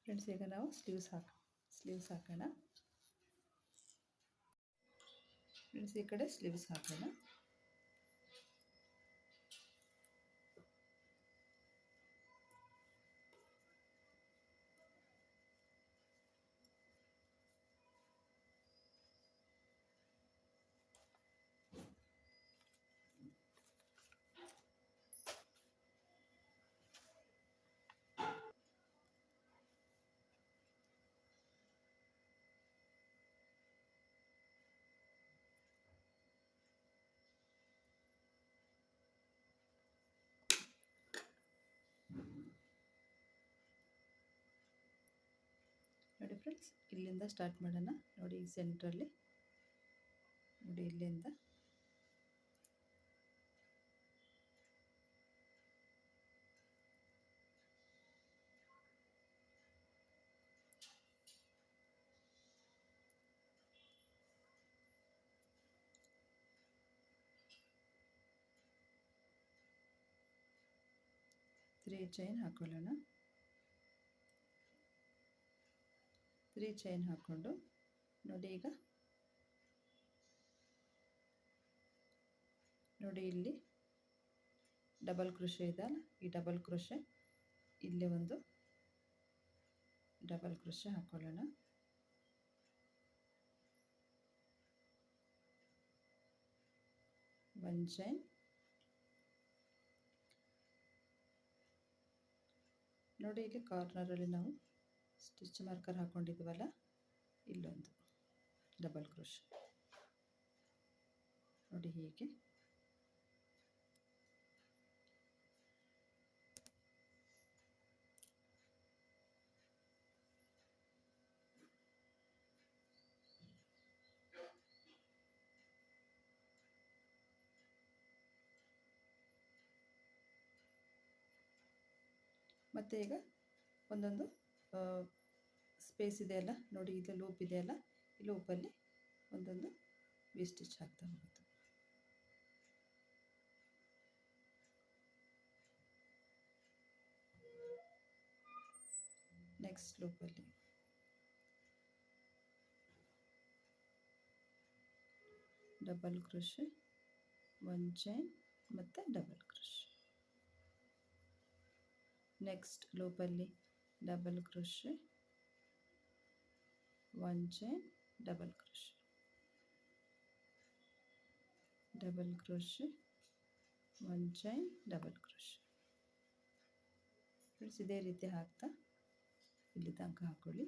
ಫ್ರೆಂಡ್ಸ್, ಈಗ ನಾವು ಸ್ಲೀವ್ಸ್ ಹಾಕೋಣ. ಫ್ರೆಂಡ್ಸ್, ಈ ಕಡೆ ಸ್ಲೀವ್ಸ್ ಹಾಕೋಣ. ಫ್ರೆಂಡ್ಸ್, ಇಲ್ಲಿಂದ ಸ್ಟಾರ್ಟ್ ಮಾಡೋಣ. ನೋಡಿ ಈ ಸೆಂಟ್ರಲ್ಲಿ ನೋಡಿ ಇಲ್ಲಿಂದ 3 ಚೈನ್ ಹಾಕೊಳ್ಳೋಣ. 3 ಚೈನ್ ಹಾಕ್ಕೊಂಡು ನೋಡಿ ಈಗ ನೋಡಿ ಇಲ್ಲಿ ಡಬಲ್ ಕ್ರೋಶೆ ಇದೆಯಲ್ಲ, ಈ ಡಬಲ್ ಕ್ರೋಶೆ ಇಲ್ಲಿ ಒಂದು ಡಬಲ್ ಕ್ರೋಶೆ ಹಾಕೊಳ್ಳೋಣ. ಒನ್ ಚೈನ್, ನೋಡಿ ಇಲ್ಲಿ ಕಾರ್ನರಲ್ಲಿ ನಾವು ಸ್ಟಿಚ್ ಮಾರ್ಕರ್ ಹಾಕೊಂಡಿದ್ವಲ್ಲ, ಇಲ್ಲೊಂದು ಡಬಲ್ ಕ್ರೋಶೆ ನೋಡಿ ಹೀಗೆ. ಮತ್ತು ಈಗ ಒಂದೊಂದು ಸ್ಪೇಸ್ ಇದೆಯಲ್ಲ ನೋಡಿ, ಇದು ಲೂಪ್ ಇದೆಯಲ್ಲ, ಈ ಲೂಪಲ್ಲಿ ಒಂದೊಂದು ವಿ ಸ್ಟಿಚ್ ಹಾಕ್ತಾ ಹೋಗುತ್ತೆ. ನೆಕ್ಸ್ಟ್ ಲೂಪಲ್ಲಿ ಡಬಲ್ ಕ್ರೋಶೆ, ಒನ್ ಚೈನ್ ಮತ್ತು ಡಬಲ್ ಕ್ರೋಶೆ. ನೆಕ್ಸ್ಟ್ ಲೂಪಲ್ಲಿ double crochet, one chain, double crochet, double crochet, one chain, double crochet. Friends, ಇದೇ ರೀತಿ ಹಾಕ್ತಾ ಇಲ್ಲಿ ತನಕ ಹಾಕೊಳ್ಳಿ.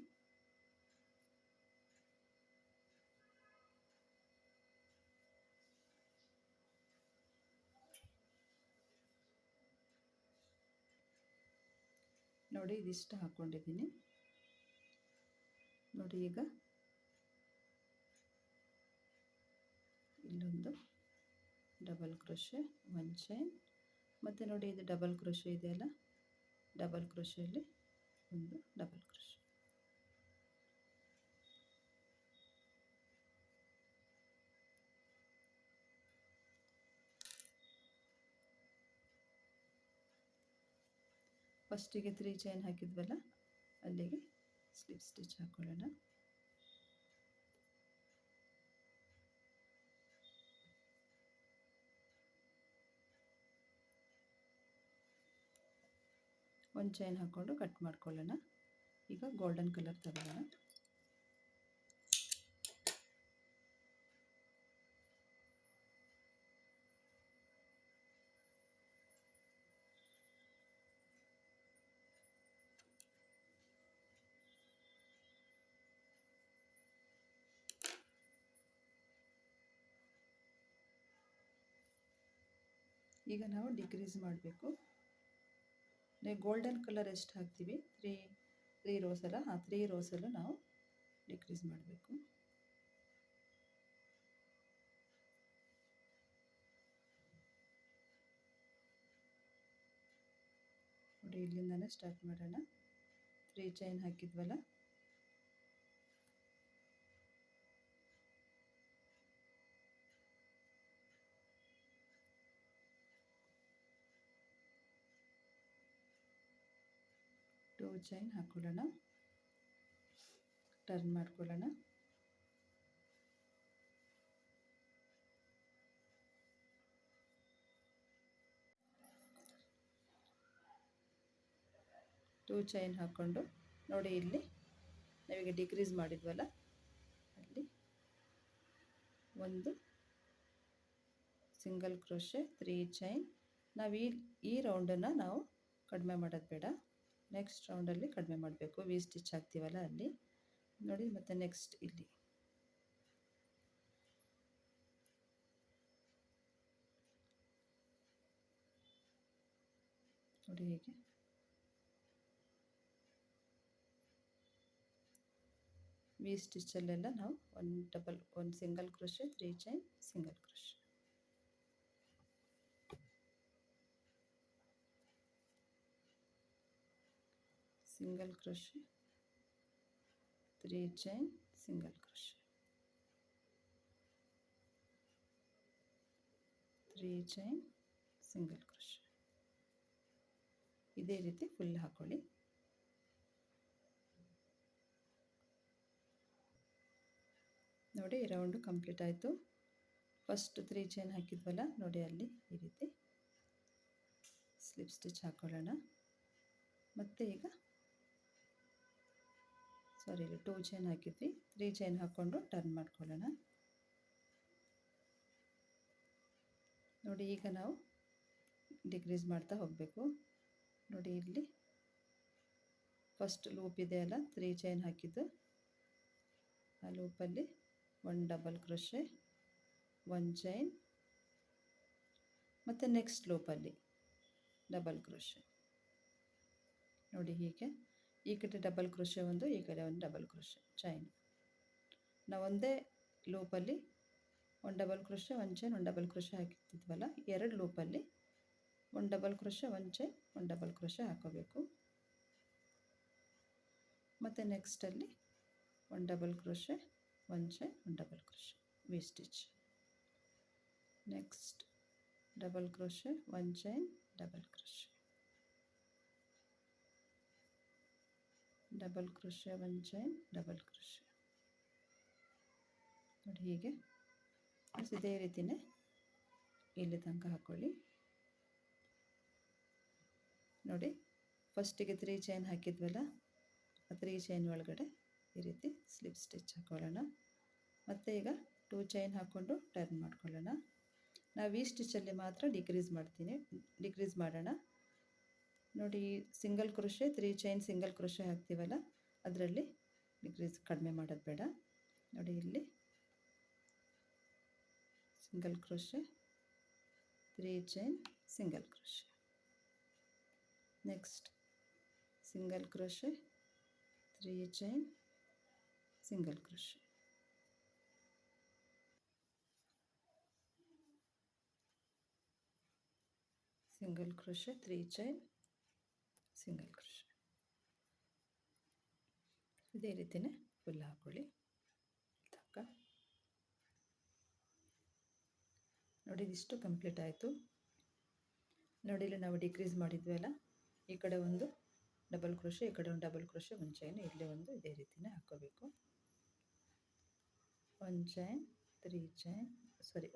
ನೋಡಿ ಇದಿಷ್ಟು ಹಾಕ್ಕೊಂಡಿದ್ದೀನಿ. ನೋಡಿ ಈಗ ಇಲ್ಲೊಂದು ಡಬಲ್ ಕ್ರೋಶೆ, ಒನ್ ಚೈನ್, ಮತ್ತು ನೋಡಿ ಇದು ಡಬಲ್ ಕ್ರೋಶೆ ಇದೆಯಲ್ಲ, ಡಬಲ್ ಕ್ರೋಶೆಯಲ್ಲಿ ಒಂದು ಡಬಲ್ ಕ್ರೋಶೆ. ಫಸ್ಟಿಗೆ 3 ಚೈನ್ ಹಾಕಿದ್ವಲ್ಲ, ಅಲ್ಲಿಗೆ ಸ್ಲಿಪ್ ಸ್ಟಿಚ್ ಹಾಕೊಳ್ಳೋಣ. ಒಂದು ಚೈನ್ ಹಾಕ್ಕೊಂಡು ಕಟ್ ಮಾಡ್ಕೊಳ್ಳೋಣ. ಈಗ ಗೋಲ್ಡನ್ ಕಲರ್ ತಗೊಳ್ಳೋಣ. ಈಗ ನಾವು ಡಿಕ್ರೀಸ್ ಮಾಡಬೇಕು. ಗೋಲ್ಡನ್ ಕಲರ್ ಎಷ್ಟು ಹಾಕ್ತೀವಿ, ತ್ರೀ ರೋಸ್ ಅಲ್ಲ, 3 ರೋಸಲ್ಲೂ ನಾವು ಡಿಕ್ರೀಸ್ ಮಾಡಬೇಕು. ನೋಡಿ ಇಲ್ಲಿಂದನೇ ಸ್ಟಾರ್ಟ್ ಮಾಡೋಣ. 3 ಚೈನ್ ಹಾಕಿದ್ವಲ್ಲ, ಟೂ ಚೈನ್ ಹಾಕೊಳ್ಳೋಣ, ಟರ್ನ್ ಮಾಡ್ಕೊಳ್ಳೋಣ. ಟೂ ಚೈನ್ ಹಾಕ್ಕೊಂಡು ನೋಡಿ ಇಲ್ಲಿ ನಾವೀಗ ಡಿಕ್ರೀಸ್ ಮಾಡಿದ್ವಲ್ಲ, ಅಲ್ಲಿ ಒಂದು ಸಿಂಗಲ್ ಕ್ರೋಶೆ, 3 ಚೈನ್. ನಾವು ಈ ರೌಂಡನ್ನು ನಾವು ಕಡಿಮೆ ಮಾಡೋದು ಬೇಡ, ನೆಕ್ಸ್ಟ್ ರೌಂಡಲ್ಲಿ ಕಡಿಮೆ ಮಾಡಬೇಕು. ವಿ ಸ್ಟಿಚ್ ಹಾಕ್ತೀವಲ್ಲ ಅಲ್ಲಿ ನೋಡಿ. ಮತ್ತು ನೆಕ್ಸ್ಟ್ ಇಲ್ಲಿ ನೋಡಿ ಹೀಗೆ ವಿ ಸ್ಟಿಚ್ಚಲ್ಲೆಲ್ಲ ನಾವು ಒಂದು single crochet, 3 chain, single crochet. Single crochet, 3 chain, single crochet, 3 chain, single crochet. ಇದೇ ರೀತಿ ಫುಲ್ ಹಾಕೊಳ್ಳಿ. ನೋಡಿ, ರೌಂಡು ಕಂಪ್ಲೀಟ್ ಆಯಿತು. ಫಸ್ಟ್ 3 ಚೈನ್ ಹಾಕಿದ್ವಲ್ಲ ನೋಡಿ, ಅಲ್ಲಿ ಈ ರೀತಿ ಸ್ಲಿಪ್ ಸ್ಟಿಚ್ ಹಾಕೊಳ್ಳೋಣ. ಮತ್ತು ಈಗ ಇಲ್ಲಿ 2 ಚೈನ್ ಹಾಕಿದ್ವಿ, 3 ಚೈನ್ ಹಾಕ್ಕೊಂಡು ಟರ್ನ್ ಮಾಡ್ಕೊಳ್ಳೋಣ. ನೋಡಿ, ಈಗ ನಾವು ಡಿಕ್ರೀಸ್ ಮಾಡ್ತಾ ಹೋಗಬೇಕು. ನೋಡಿ, ಇಲ್ಲಿ ಫಸ್ಟ್ ಲೂಪ್ ಇದೆಯಲ್ಲ, 3 ಚೈನ್ ಹಾಕಿದ್ದು, ಆ ಲೂಪಲ್ಲಿ 1 ಡಬಲ್ ಕ್ರೋಶೆ, 1 ಚೈನ್, ಮತ್ತು ನೆಕ್ಸ್ಟ್ ಲೂಪಲ್ಲಿ ಡಬಲ್ ಕ್ರೋಶೆ. ನೋಡಿ, ಹೀಗೆ ಈ ಕಡೆ ಡಬಲ್ ಕ್ರೋಶೆ ಒಂದು, ಈ ಕಡೆ ಒಂದು ಡಬಲ್ ಕ್ರೋಶೆ, ಚೈನ್. ನಾವು ಒಂದೇ ಲೂಪಲ್ಲಿ 1 double crochet, 1 chain, 1 double crochet ಹಾಕಿರ್ತಿದ್ವಲ್ಲ, 2 ಲೂಪಲ್ಲಿ 1 double crochet, 1 chain, 1 double crochet ಹಾಕೋಬೇಕು. ಮತ್ತು ನೆಕ್ಸ್ಟಲ್ಲಿ 1 double crochet, 1 chain, 1 double crochet, V stitch. Next double crochet, 1 chain, double crochet, double crochet, 1 chain, double crochet. ನೋಡಿ, ಹೀಗೆ ಇದೇ ರೀತಿಯೇ ಇಲ್ಲಿ ತನಕ ಹಾಕ್ಕೊಳ್ಳಿ. ನೋಡಿ, ಫಸ್ಟಿಗೆ 3 ಚೈನ್ ಹಾಕಿದ್ವಲ್ಲ, ಆ 3 ಚೈನ್ ಒಳಗಡೆ ಈ ರೀತಿ ಸ್ಲಿಪ್ ಸ್ಟಿಚ್ ಹಾಕೊಳ್ಳೋಣ. ಮತ್ತು ಈಗ 2 ಚೈನ್ ಹಾಕ್ಕೊಂಡು ಟರ್ನ್ ಮಾಡ್ಕೊಳ್ಳೋಣ. ನಾವು ಈ ಸ್ಟಿಚ್ಚಲ್ಲಿ ಮಾತ್ರ ಡಿಕ್ರೀಸ್ ಮಾಡೋಣ. ನೋಡಿ, single crochet, 3 chain, single crochet ಹಾಕ್ತೀವಲ್ಲ, ಅದರಲ್ಲಿ ಡಿಕ್ರೀಸ್ ಕಡಿಮೆ ಮಾಡೋದು ಬೇಡ. ನೋಡಿ, ಇಲ್ಲಿ single crochet, 3 chain, single crochet, next single crochet, 3 chain, single crochet, single crochet, 3 chain, single crochet. ಇದೇ ರೀತಿಯೇ ಫುಲ್ ಹಾಕೊಳ್ಳಿ ತನಕ. ನೋಡಿ, ಇದಿಷ್ಟು ಕಂಪ್ಲೀಟ್ ಆಯಿತು. ನೋಡಿ, ಇಲ್ಲಿ ನಾವು ಡಿಕ್ರೀಸ್ ಮಾಡಿದ್ವಲ್ಲ, ಈ ಕಡೆ ಒಂದು ಡಬಲ್ ಕ್ರೋಶೆ, ಈ ಕಡೆ ಒಂದು ಡಬಲ್ ಕ್ರೋಶೆ, 1 ಚೈನ್, ಇಲ್ಲಿ ಒಂದು ಇದೇ ರೀತಿಯೇ ಹಾಕ್ಕೋಬೇಕು. 1 chain, 3 chain,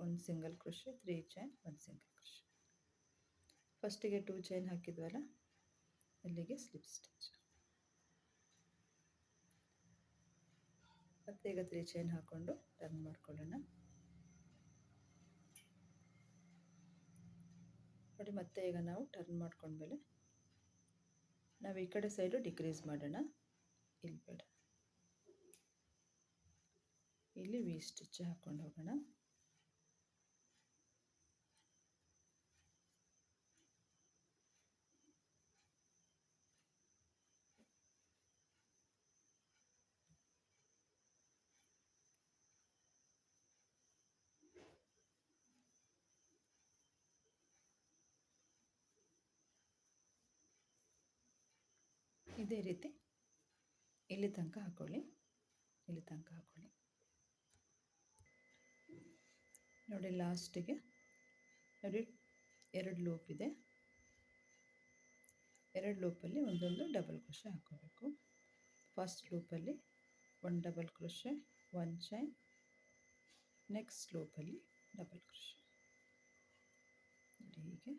1 single crochet, 3 chain, 1 single crochet. ಫಸ್ಟಿಗೆ 2 ಚೈನ್ ಹಾಕಿದ್ವಲ್ಲ, ಅಲ್ಲಿಗೆ ಸ್ಲಿಪ್ ಸ್ಟಿಚ್. ಮತ್ತು ಈಗ 3 ಚೈನ್ ಹಾಕ್ಕೊಂಡು ಟರ್ನ್ ಮಾಡ್ಕೊಳ್ಳೋಣ. ನೋಡಿ, ಮತ್ತೆ ಈಗ ನಾವು ಟರ್ನ್ ಮಾಡ್ಕೊಂಡ್ಮೇಲೆ ನಾವು ಈ ಕಡೆ ಸೈಡು ಡಿಕ್ರೀಸ್ ಮಾಡೋಣ. ಇಲ್ಲಿ ಬೇಡ, ಇಲ್ಲಿ ವಿ ಸ್ಟಿಚ್ ಹಾಕ್ಕೊಂಡು ಹೋಗೋಣ. ಇದೇ ರೀತಿ ಇಲ್ಲಿ ತನಕ ಹಾಕ್ಕೊಳ್ಳಿ, ಇಲ್ಲಿ ತನಕ ಹಾಕ್ಕೊಳ್ಳಿ. ನೋಡಿ, ಲಾಸ್ಟಿಗೆ ನೋಡಿ 2 ಲೂಪ್ ಇದೆ, 2 ಲೂಪಲ್ಲಿ ಒಂದೊಂದು ಡಬಲ್ ಕ್ರೋಶೆ ಹಾಕ್ಕೋಬೇಕು. ಫಸ್ಟ್ ಲೂಪಲ್ಲಿ 1 ಡಬಲ್ ಕ್ರೋಶೆ, 1 ಚೈನ್, ನೆಕ್ಸ್ಟ್ ಲೂಪಲ್ಲಿ ಡಬಲ್ ಕ್ರೋಶೆ. ನೋಡಿ, ಹೀಗೆ.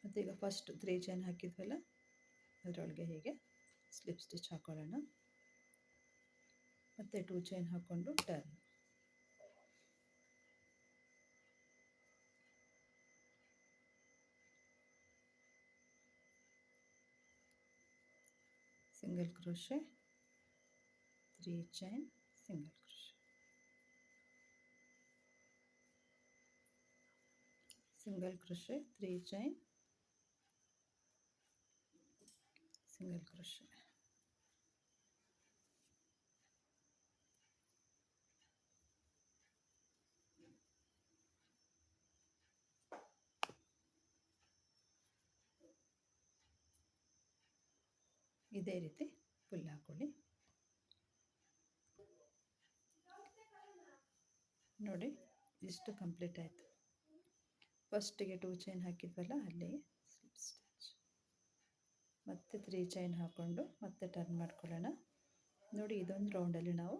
ಮತ್ತು ಈಗ ಫಸ್ಟ್ 3 ಚೈನ್ ಹಾಕಿದ್ವಲ್ಲ, ಅದರೊಳಗೆ ಹೀಗೆ ಸ್ಲಿಪ್ ಸ್ಟಿಚ್ ಹಾಕೊಳ್ಳೋಣ. ಮತ್ತು 2 ಚೈನ್ ಹಾಕ್ಕೊಂಡು turn. Single crochet, 3 chain, single crochet, single crochet, 3 chain, single crochet, ಇದೇ ರೀತಿ ಫುಲ್ ಹಾಕ್ಕೊಳ್ಳಿ. ನೋಡಿ ಇಷ್ಟು ಕಂಪ್ಲೀಟ್ ಆಯಿತು. ಫಸ್ಟಿಗೆ 2 ಚೈನ್ ಹಾಕಿದ್ವಲ್ಲ ಅಲ್ಲಿಗೆ ಸ್ಲಿಪ್ ಸ್ಟಿಚ್, ಮತ್ತೆ 3 ಚೈನ್ ಹಾಕ್ಕೊಂಡು ಮತ್ತೆ ಟರ್ನ್ ಮಾಡ್ಕೊಳ್ಳೋಣ. ನೋಡಿ ಇದೊಂದು ರೌಂಡಲ್ಲಿ ನಾವು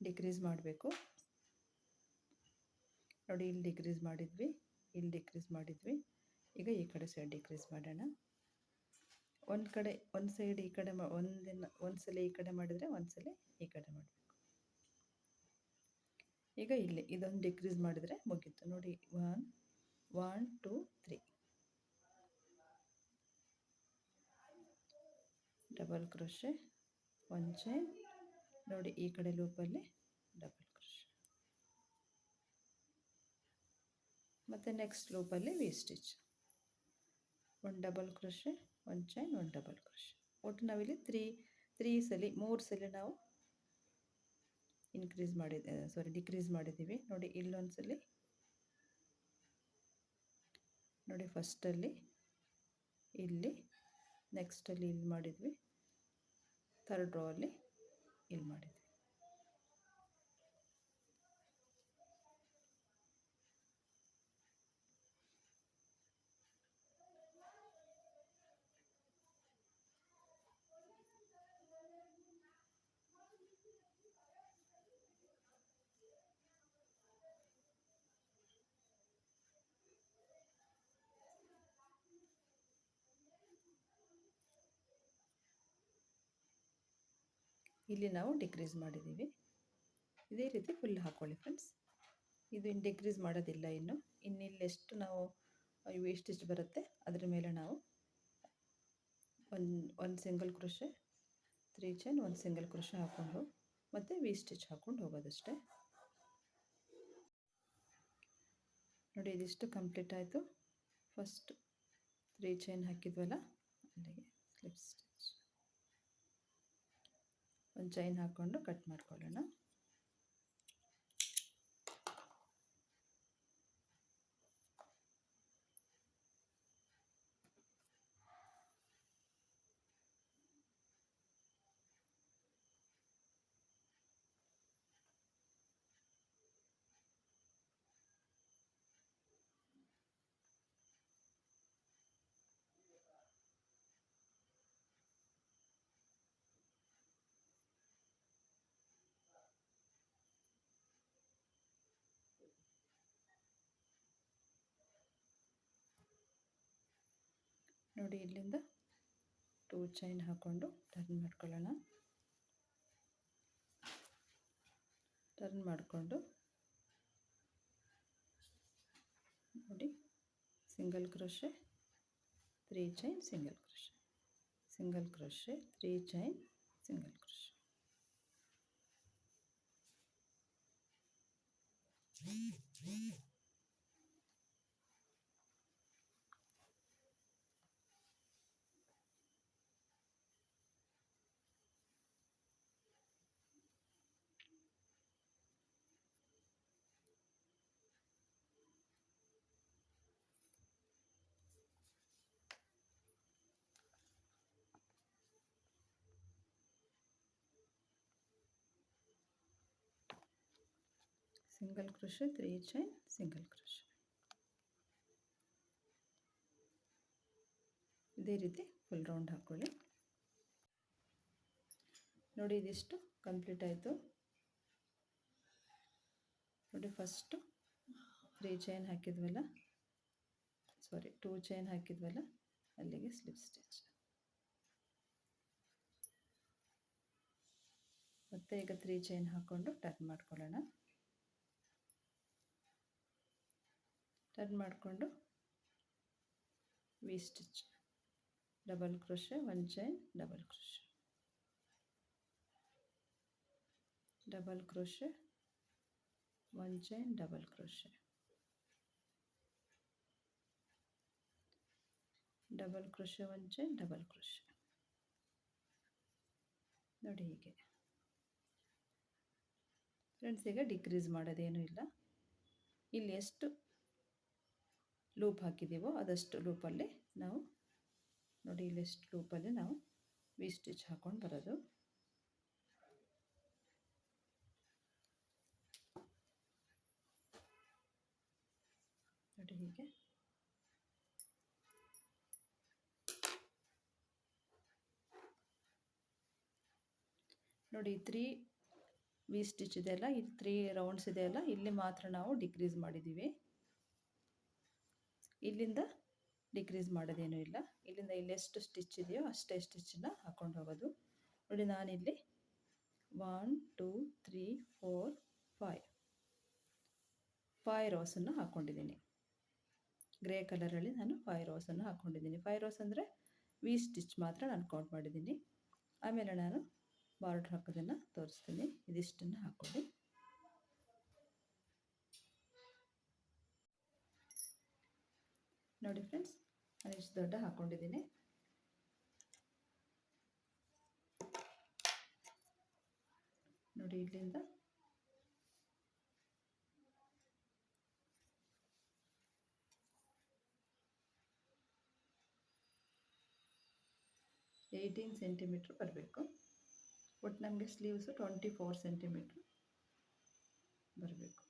ಡಿಕ್ರೀಸ್ ಮಾಡಬೇಕು. ನೋಡಿ ಇಲ್ಲಿ ಡಿಕ್ರೀಸ್ ಮಾಡಿದ್ವಿ, ಇಲ್ಲಿ ಡಿಕ್ರೀಸ್ ಮಾಡಿದ್ವಿ. ಈಗ ಈ ಕಡೆ ಸೈಡ್ ಡಿಕ್ರೀಸ್ ಮಾಡೋಣ. ಒಂದು ಸೈಡ್ ಈ ಕಡೆ ಒಂದ್ಸಲ ಈ ಕಡೆ ಮಾಡಿದರೆ ಒಂದ್ಸಲ ಈ ಕಡೆ ಮಾಡಬೇಕು. ಈಗ ಇಲ್ಲಿ ಇದೊಂದು ಡಿಕ್ರೀಸ್ ಮಾಡಿದರೆ ಮುಗೀತು. ನೋಡಿ 1 2 3 ಡಬಲ್ ಕ್ರೋಶೆ, 1 ಚೈನ್. ನೋಡಿ ಈ ಕಡೆ ಲೂಪಲ್ಲಿ ಡಬಲ್ ಕ್ರೋಶೆ, ಮತ್ತು ನೆಕ್ಸ್ಟ್ ಲೂಪಲ್ಲಿ V stitch, 1 double crochet, 1 chain, 1 double crochet. ಒಟ್ಟು ನಾವಿಲ್ಲಿ 3 ಸಲ ನಾವು ಡಿಕ್ರೀಸ್ ಮಾಡಿದ್ದೀವಿ. ನೋಡಿ ಇಲ್ಲೊಂದ್ಸಲಿ, ನೋಡಿ ಫಸ್ಟಲ್ಲಿ ಇಲ್ಲಿ, ನೆಕ್ಸ್ಟಲ್ಲಿ ಇಲ್ಲಿ ಮಾಡಿದ್ವಿ, ಥರ್ಡ್ ರೋ ಅಲ್ಲಿ ಇಲ್ಲಿ ಮಾಡಿದ್ವಿ. ಇಲ್ಲಿ ನಾವು ಡಿಕ್ರೀಸ್ ಮಾಡಿದ್ದೀವಿ. ಇದೇ ರೀತಿ ಫುಲ್ ಹಾಕ್ಕೊಳ್ಳಿ ಫ್ರೆಂಡ್ಸ್. ಇದು ಇನ್ನು ಡಿಕ್ರೀಸ್ ಮಾಡೋದಿಲ್ಲ. ಇನ್ನಿಲ್ಲೆಷ್ಟು ನಾವು ವಿ ಸ್ಟಿಚ್ ಬರುತ್ತೆ ಅದರ ಮೇಲೆ ನಾವು ಒಂದು single crochet, 3 chain, 1 single crochet ಹಾಕ್ಕೊಂಡು ಮತ್ತು ವಿ ಸ್ಟಿಚ್ ಹಾಕ್ಕೊಂಡು ಹೋಗೋದಷ್ಟೇ. ನೋಡಿ ಇದಿಷ್ಟು ಕಂಪ್ಲೀಟ್ ಆಯಿತು. ಫಸ್ಟ್ 3 ಚೈನ್ ಹಾಕಿದ್ವಲ್ಲ ಅಲ್ಲಿಗೆ ಸ್ಲಿಪ್ ಸ್ಟಿಚ್, 1 ಚೈನ್ ಹಾಕ್ಕೊಂಡು ಕಟ್ ಮಾಡ್ಕೊಳ್ಳೋಣ. ನೋಡಿ ಇಲ್ಲಿಂದ 2 ಚೈನ್ ಹಾಕ್ಕೊಂಡು ಟರ್ನ್ ಮಾಡ್ಕೊಳ್ಳೋಣ. ಟರ್ನ್ ಮಾಡಿಕೊಂಡು ನೋಡಿ single crochet, 3 chain, single crochet, single crochet, 3 chain, single crochet. Single crochet, 3 chain, single crochet. ಇದೇ ರೀತಿ ಫುಲ್ ರೌಂಡ್ ಹಾಕ್ಕೊಳ್ಳಿ. ನೋಡಿ ಇದಿಷ್ಟು ಕಂಪ್ಲೀಟ್ ಆಯಿತು. ನೋಡಿ ಫಸ್ಟು 3 ಚೈನ್ ಹಾಕಿದ್ವಲ್ಲ, 2 ಚೈನ್ ಹಾಕಿದ್ವಲ್ಲ ಅಲ್ಲಿಗೆ ಸ್ಲಿಪ್ ಸ್ಟಿಚ್. ಮತ್ತೆ ಈಗ 3 ಚೈನ್ ಹಾಕ್ಕೊಂಡು ಟರ್ನ್ ಮಾಡ್ಕೊಳ್ಳೋಣ. ಟರ್ನ್ ಮಾಡಿಕೊಂಡು V stitch, double crochet, 1 chain, double crochet, double crochet, 1 chain, double crochet, double crochet, 1 chain, double crochet. ನೋಡಿ ಹೀಗೆ ಫ್ರೆಂಡ್ಸ್. ಈಗ ಡಿಕ್ರೀಸ್ ಮಾಡೋದೇನೂ ಇಲ್ಲ. ಇಲ್ಲಿ ಎಷ್ಟು ಲೂಪ್ ಹಾಕಿದ್ದೀವೋ ಅದಷ್ಟು ಲೂಪಲ್ಲಿ ನಾವು ನೋಡಿ ಇಲ್ಲಿಷ್ಟು ಲೂಪಲ್ಲಿ ನಾವು ವಿ ಸ್ಟಿಚ್ ಹಾಕ್ಕೊಂಡು ಬರೋದು. ನೋಡಿ ಹೀಗೆ ನೋಡಿ 3 ವಿ ಸ್ಟಿಚ್ ಇದೆಯಲ್ಲ, ಇದು 3 ರೌಂಡ್ಸ್ ಇದೆಯಲ್ಲ, ಇಲ್ಲಿ ಮಾತ್ರ ನಾವು ಡಿಕ್ರೀಸ್ ಮಾಡಿದ್ದೀವಿ. ಇಲ್ಲಿಂದ ಡಿಕ್ರೀಸ್ ಮಾಡೋದೇನೂ ಇಲ್ಲ. ಇಲ್ಲಿಂದ ಇಲ್ಲೆಷ್ಟು ಸ್ಟಿಚ್ ಇದೆಯೋ ಅಷ್ಟೇ ಸ್ಟಿಚ್ಚನ್ನ ಹಾಕ್ಕೊಂಡು ಹೋಗೋದು. ನೋಡಿ ನಾನಿಲ್ಲಿ 1 2 3 4 5 ರೋಸನ್ನು ಹಾಕ್ಕೊಂಡಿದ್ದೀನಿ. ಗ್ರೇ ಕಲರಲ್ಲಿ ನಾನು 5 ರೋಸನ್ನು ಹಾಕ್ಕೊಂಡಿದ್ದೀನಿ. 5 ರೋಸ್ ಅಂದರೆ ವಿ ಸ್ಟಿಚ್ ಮಾತ್ರ ನಾನು ಕೌಂಟ್ ಮಾಡಿದ್ದೀನಿ. ಆಮೇಲೆ ನಾನು ಬಾರ್ಡ್ರ್ ಹಾಕೋದನ್ನು ತೋರಿಸ್ತೀನಿ. ಇದಿಷ್ಟನ್ನು ಹಾಕ್ಕೊಳ್ಳಿ. ನೋಡಿ ಫ್ರೆಂಡ್ಸ್, ನಾನು ಇಷ್ಟು ದೊಡ್ಡ ಹಾಕ್ಕೊಂಡಿದ್ದೀನಿ. ನೋಡಿ ಇಲ್ಲಿಂದ ಏಯ್ಟೀನ್ ಸೆಂಟಿಮೀಟ್ರ್ ಬರಬೇಕು. ಒಟ್ಟು ನಮಗೆ ಸ್ಲೀವ್ಸು 24 ಸೆಂಟಿಮೀಟ್ರ್ ಬರಬೇಕು.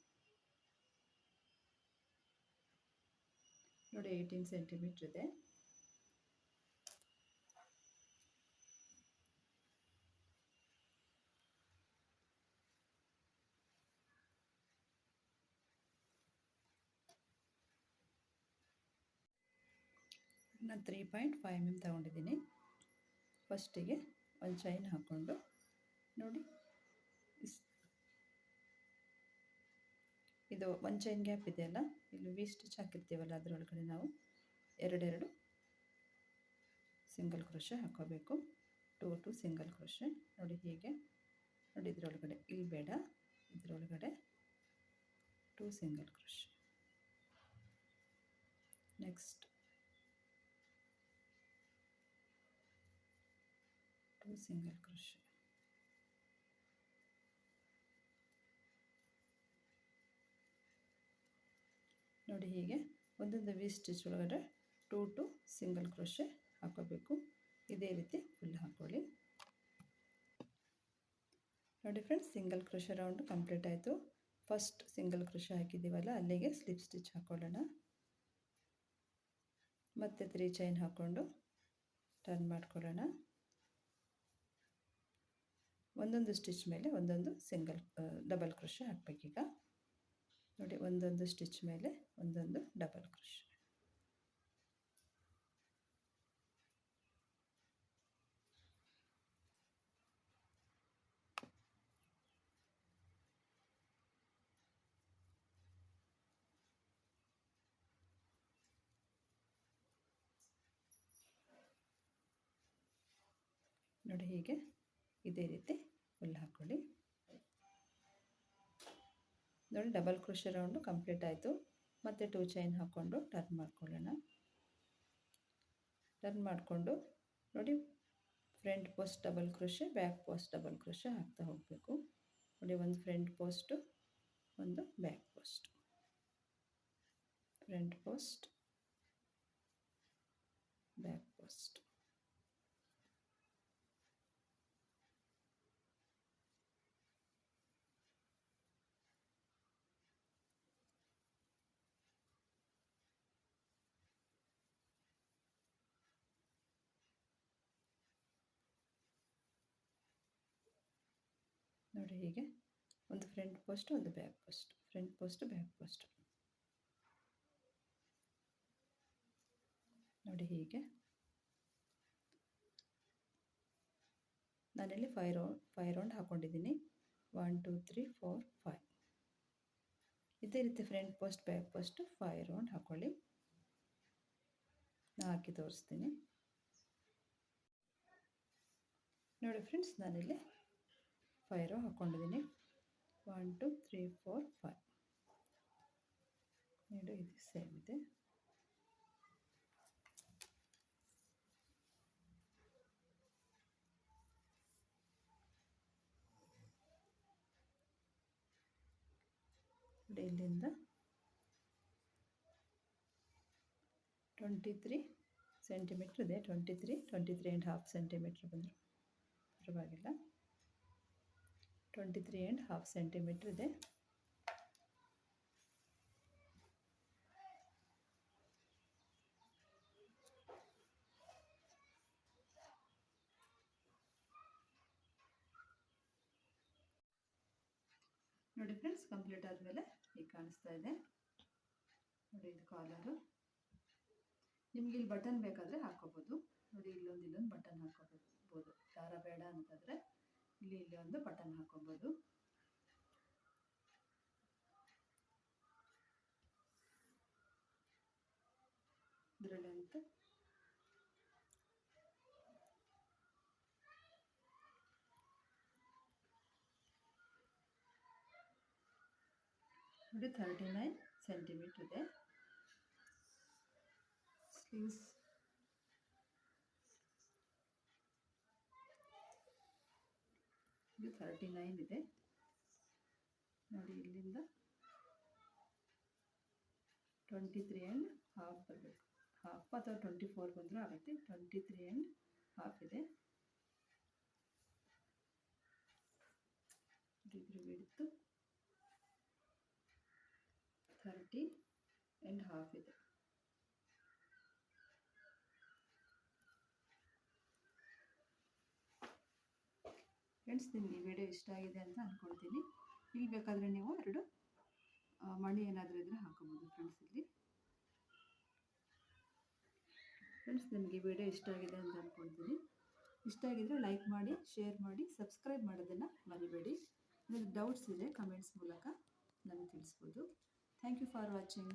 ನೋಡಿ 18 ಸೆಂಟಿಮೀಟ್ರ್ ಇದೆ. ನಾನು 3.5 mm ತಗೊಂಡಿದ್ದೀನಿ. ಫಸ್ಟಿಗೆ ಒಂದು ಚೈನ್ ಹಾಕ್ಕೊಂಡು ನೋಡಿ ಇದು ಒಂದು ಚೈನ್ ಗ್ಯಾಪ್ ಇದೆಯಲ್ಲ, ಇಲ್ಲಿ ವಿ ಸ್ಟಿಚ್ ಹಾಕಿರ್ತೀವಲ್ಲ ಅದರೊಳಗಡೆ ನಾವು ಎರಡೆರಡು ಸಿಂಗಲ್ ಕ್ರೋಶೆ ಹಾಕೋಬೇಕು. 2 ಸಿಂಗಲ್ ಕ್ರೋಶೆ. ನೋಡಿ ಹೀಗೆ ನೋಡಿ ಇದರೊಳಗಡೆ, ಇಲ್ಲಿ ಬೇಡ, ಇದರೊಳಗಡೆ 2 single crochet. Next 2 single crochet. ನೋಡಿ ಹೀಗೆ ಒಂದೊಂದು ವಿ ಸ್ಟಿಚ್ ಒಳಗಡೆ 2 ಸಿಂಗಲ್ ಕ್ರೋಶೆ ಹಾಕೋಬೇಕು. ಇದೇ ರೀತಿ ಫುಲ್ ಹಾಕ್ಕೊಳ್ಳಿ. ನೋಡಿ friends, single crochet round complete ಆಯಿತು. ಫಸ್ಟ್ ಸಿಂಗಲ್ ಕ್ರೋಶೆ ಹಾಕಿದ್ದೀವಲ್ಲ ಅಲ್ಲಿಗೆ ಸ್ಲಿಪ್ ಸ್ಟಿಚ್ ಹಾಕ್ಕೊಳ್ಳೋಣ. ಮತ್ತೆ 3 ಚೈನ್ ಹಾಕ್ಕೊಂಡು ಟರ್ನ್ ಮಾಡ್ಕೊಳ್ಳೋಣ. ಒಂದೊಂದು ಸ್ಟಿಚ್ ಮೇಲೆ ಒಂದೊಂದು ಡಬಲ್ ಕ್ರೋಶೆ ಹಾಕಬೇಕೀಗ. ನೋಡಿ ಒಂದೊಂದು ಸ್ಟಿಚ್ ಮೇಲೆ ಒಂದೊಂದು ಡಬಲ್ ಕ್ರೋಶೆ. ನೋಡಿ ಹೀಗೆ ಇದೇ ರೀತಿ ಫುಲ್ ಹಾಕ್ಕೊಳ್ಳಿ. ನೋಡಿ ಡಬಲ್ ಕ್ರೋಶೆ ರೌಂಡು ಕಂಪ್ಲೀಟ್ ಆಯಿತು. ಮತ್ತು 2 ಚೈನ್ ಹಾಕ್ಕೊಂಡು ಟರ್ನ್ ಮಾಡ್ಕೊಳ್ಳೋಣ. ಟರ್ನ್ ಮಾಡಿಕೊಂಡು ನೋಡಿ front post double crochet, back post double crochet ಹಾಕ್ತಾ ಹೋಗಬೇಕು. ನೋಡಿ ಒಂದು ಫ್ರಂಟ್ ಪೋಸ್ಟು, ಒಂದು back post. Front post, back post. ನೋಡಿ ಹೀಗೆ ಒಂದು ಫ್ರಂಟ್ ಪೋಸ್ಟ್, ಒಂದು back post, front post, back post. ನೋಡಿ ಹೀಗೆ ನಾನಿಲ್ಲಿ 5 ರೌಂಡ್ ಹಾಕ್ಕೊಂಡಿದ್ದೀನಿ. 1 2 3 4 5. ಇದೇ ರೀತಿ front post, back post 5 round ಹಾಕ್ಕೊಳ್ಳಿ. ನಾನು ಹಾಕಿ ತೋರಿಸ್ತೀನಿ. ನೋಡಿ ಫ್ರೆಂಡ್ಸ್, ನಾನಿಲ್ಲಿ 5 ರೋ ಹಾಕ್ಕೊಂಡಿದ್ದೀನಿ. 1 2 3 4 5. ನೋಡಿ ಇದು ಸೇಮ್ ಇದೆ. ಇಲ್ಲಿಂದ 23 ಸೆಂಟಿಮೀಟ್ರ್ ಇದೆ. 23.5 ಸೆಂಟಿಮೀಟ್ರ್ ಬಂದರು ಪರವಾಗಿಲ್ಲ. 23.5 ಸೆಂಟಿಮೀಟ್ರ್ ಇದೆ. ನೋಡಿ ಫ್ರೆಂಡ್ಸ್, ಕಂಪ್ಲೀಟ್ ಆದಮೇಲೆ ಈಗ ಕಾಣಿಸ್ತಾ ಇದೆ ನೋಡಿ. ಇದು ಕಾಲರು. ನಿಮ್ಗೆ ಇಲ್ಲಿ ಬಟನ್ ಬೇಕಾದರೆ ಹಾಕೋಬೋದು ನೋಡಿ. ಇಲ್ಲೊಂದು ಬಟನ್ ಹಾಕೋಬೋದು. ದಾರ ಬೇಡ ಅಂತಂದರೆ ಇಲ್ಲಿ ಒಂದು ಬಟನ್ ಹಾಕೋಬೋದು. ಇದರಲ್ಲಿ ಅಂತ ನೋಡಿ 39 ಸೆಂಟಿಮೀಟ್ರ್ ಇದೆ. ಸ್ಲೀವ್ಸ್ ಇದು 39 ಇದೆ ನೋಡಿ. ಇಲ್ಲಿಂದ 23.5 ಬರಬೇಕು. ಹಾಫ್ ಅಥವಾ 24 ಬಂದರೂ ಆಗುತ್ತೆ. 23.5 ಇದೆ. ಇದ್ರ ವಿಡ್ತು 30.5 ಇದೆ. ಫ್ರೆಂಡ್ಸ್, ನಿಮಗೆ ಈ ವಿಡಿಯೋ ಇಷ್ಟ ಆಗಿದೆ ಅಂತ ಅಂದ್ಕೊಳ್ತೀನಿ. ಇಲ್ಲಿ ಬೇಕಾದರೆ ನೀವು 2 ಮಣಿ ಏನಾದರೂ ಇದ್ದರೆ ಹಾಕೋಬೋದು ಫ್ರೆಂಡ್ಸ್. ಇಲ್ಲಿ ಫ್ರೆಂಡ್ಸ್, ನಿಮಗೆ ಈ ವಿಡಿಯೋ ಇಷ್ಟ ಆಗಿದೆ ಅಂತ ಅಂದ್ಕೊಳ್ತೀನಿ. ಇಷ್ಟ ಆಗಿದ್ದರೆ ಲೈಕ್ ಮಾಡಿ, ಶೇರ್ ಮಾಡಿ, ಸಬ್ಸ್ಕ್ರೈಬ್ ಮಾಡೋದನ್ನು ಮರಿಬೇಡಿ. ಏನಾದರೂ ಡೌಟ್ಸ್ ಇದೆ ಕಮೆಂಟ್ಸ್ ಮೂಲಕ ನನಗೆ ತಿಳಿಸ್ಬೋದು. Thank you for watching.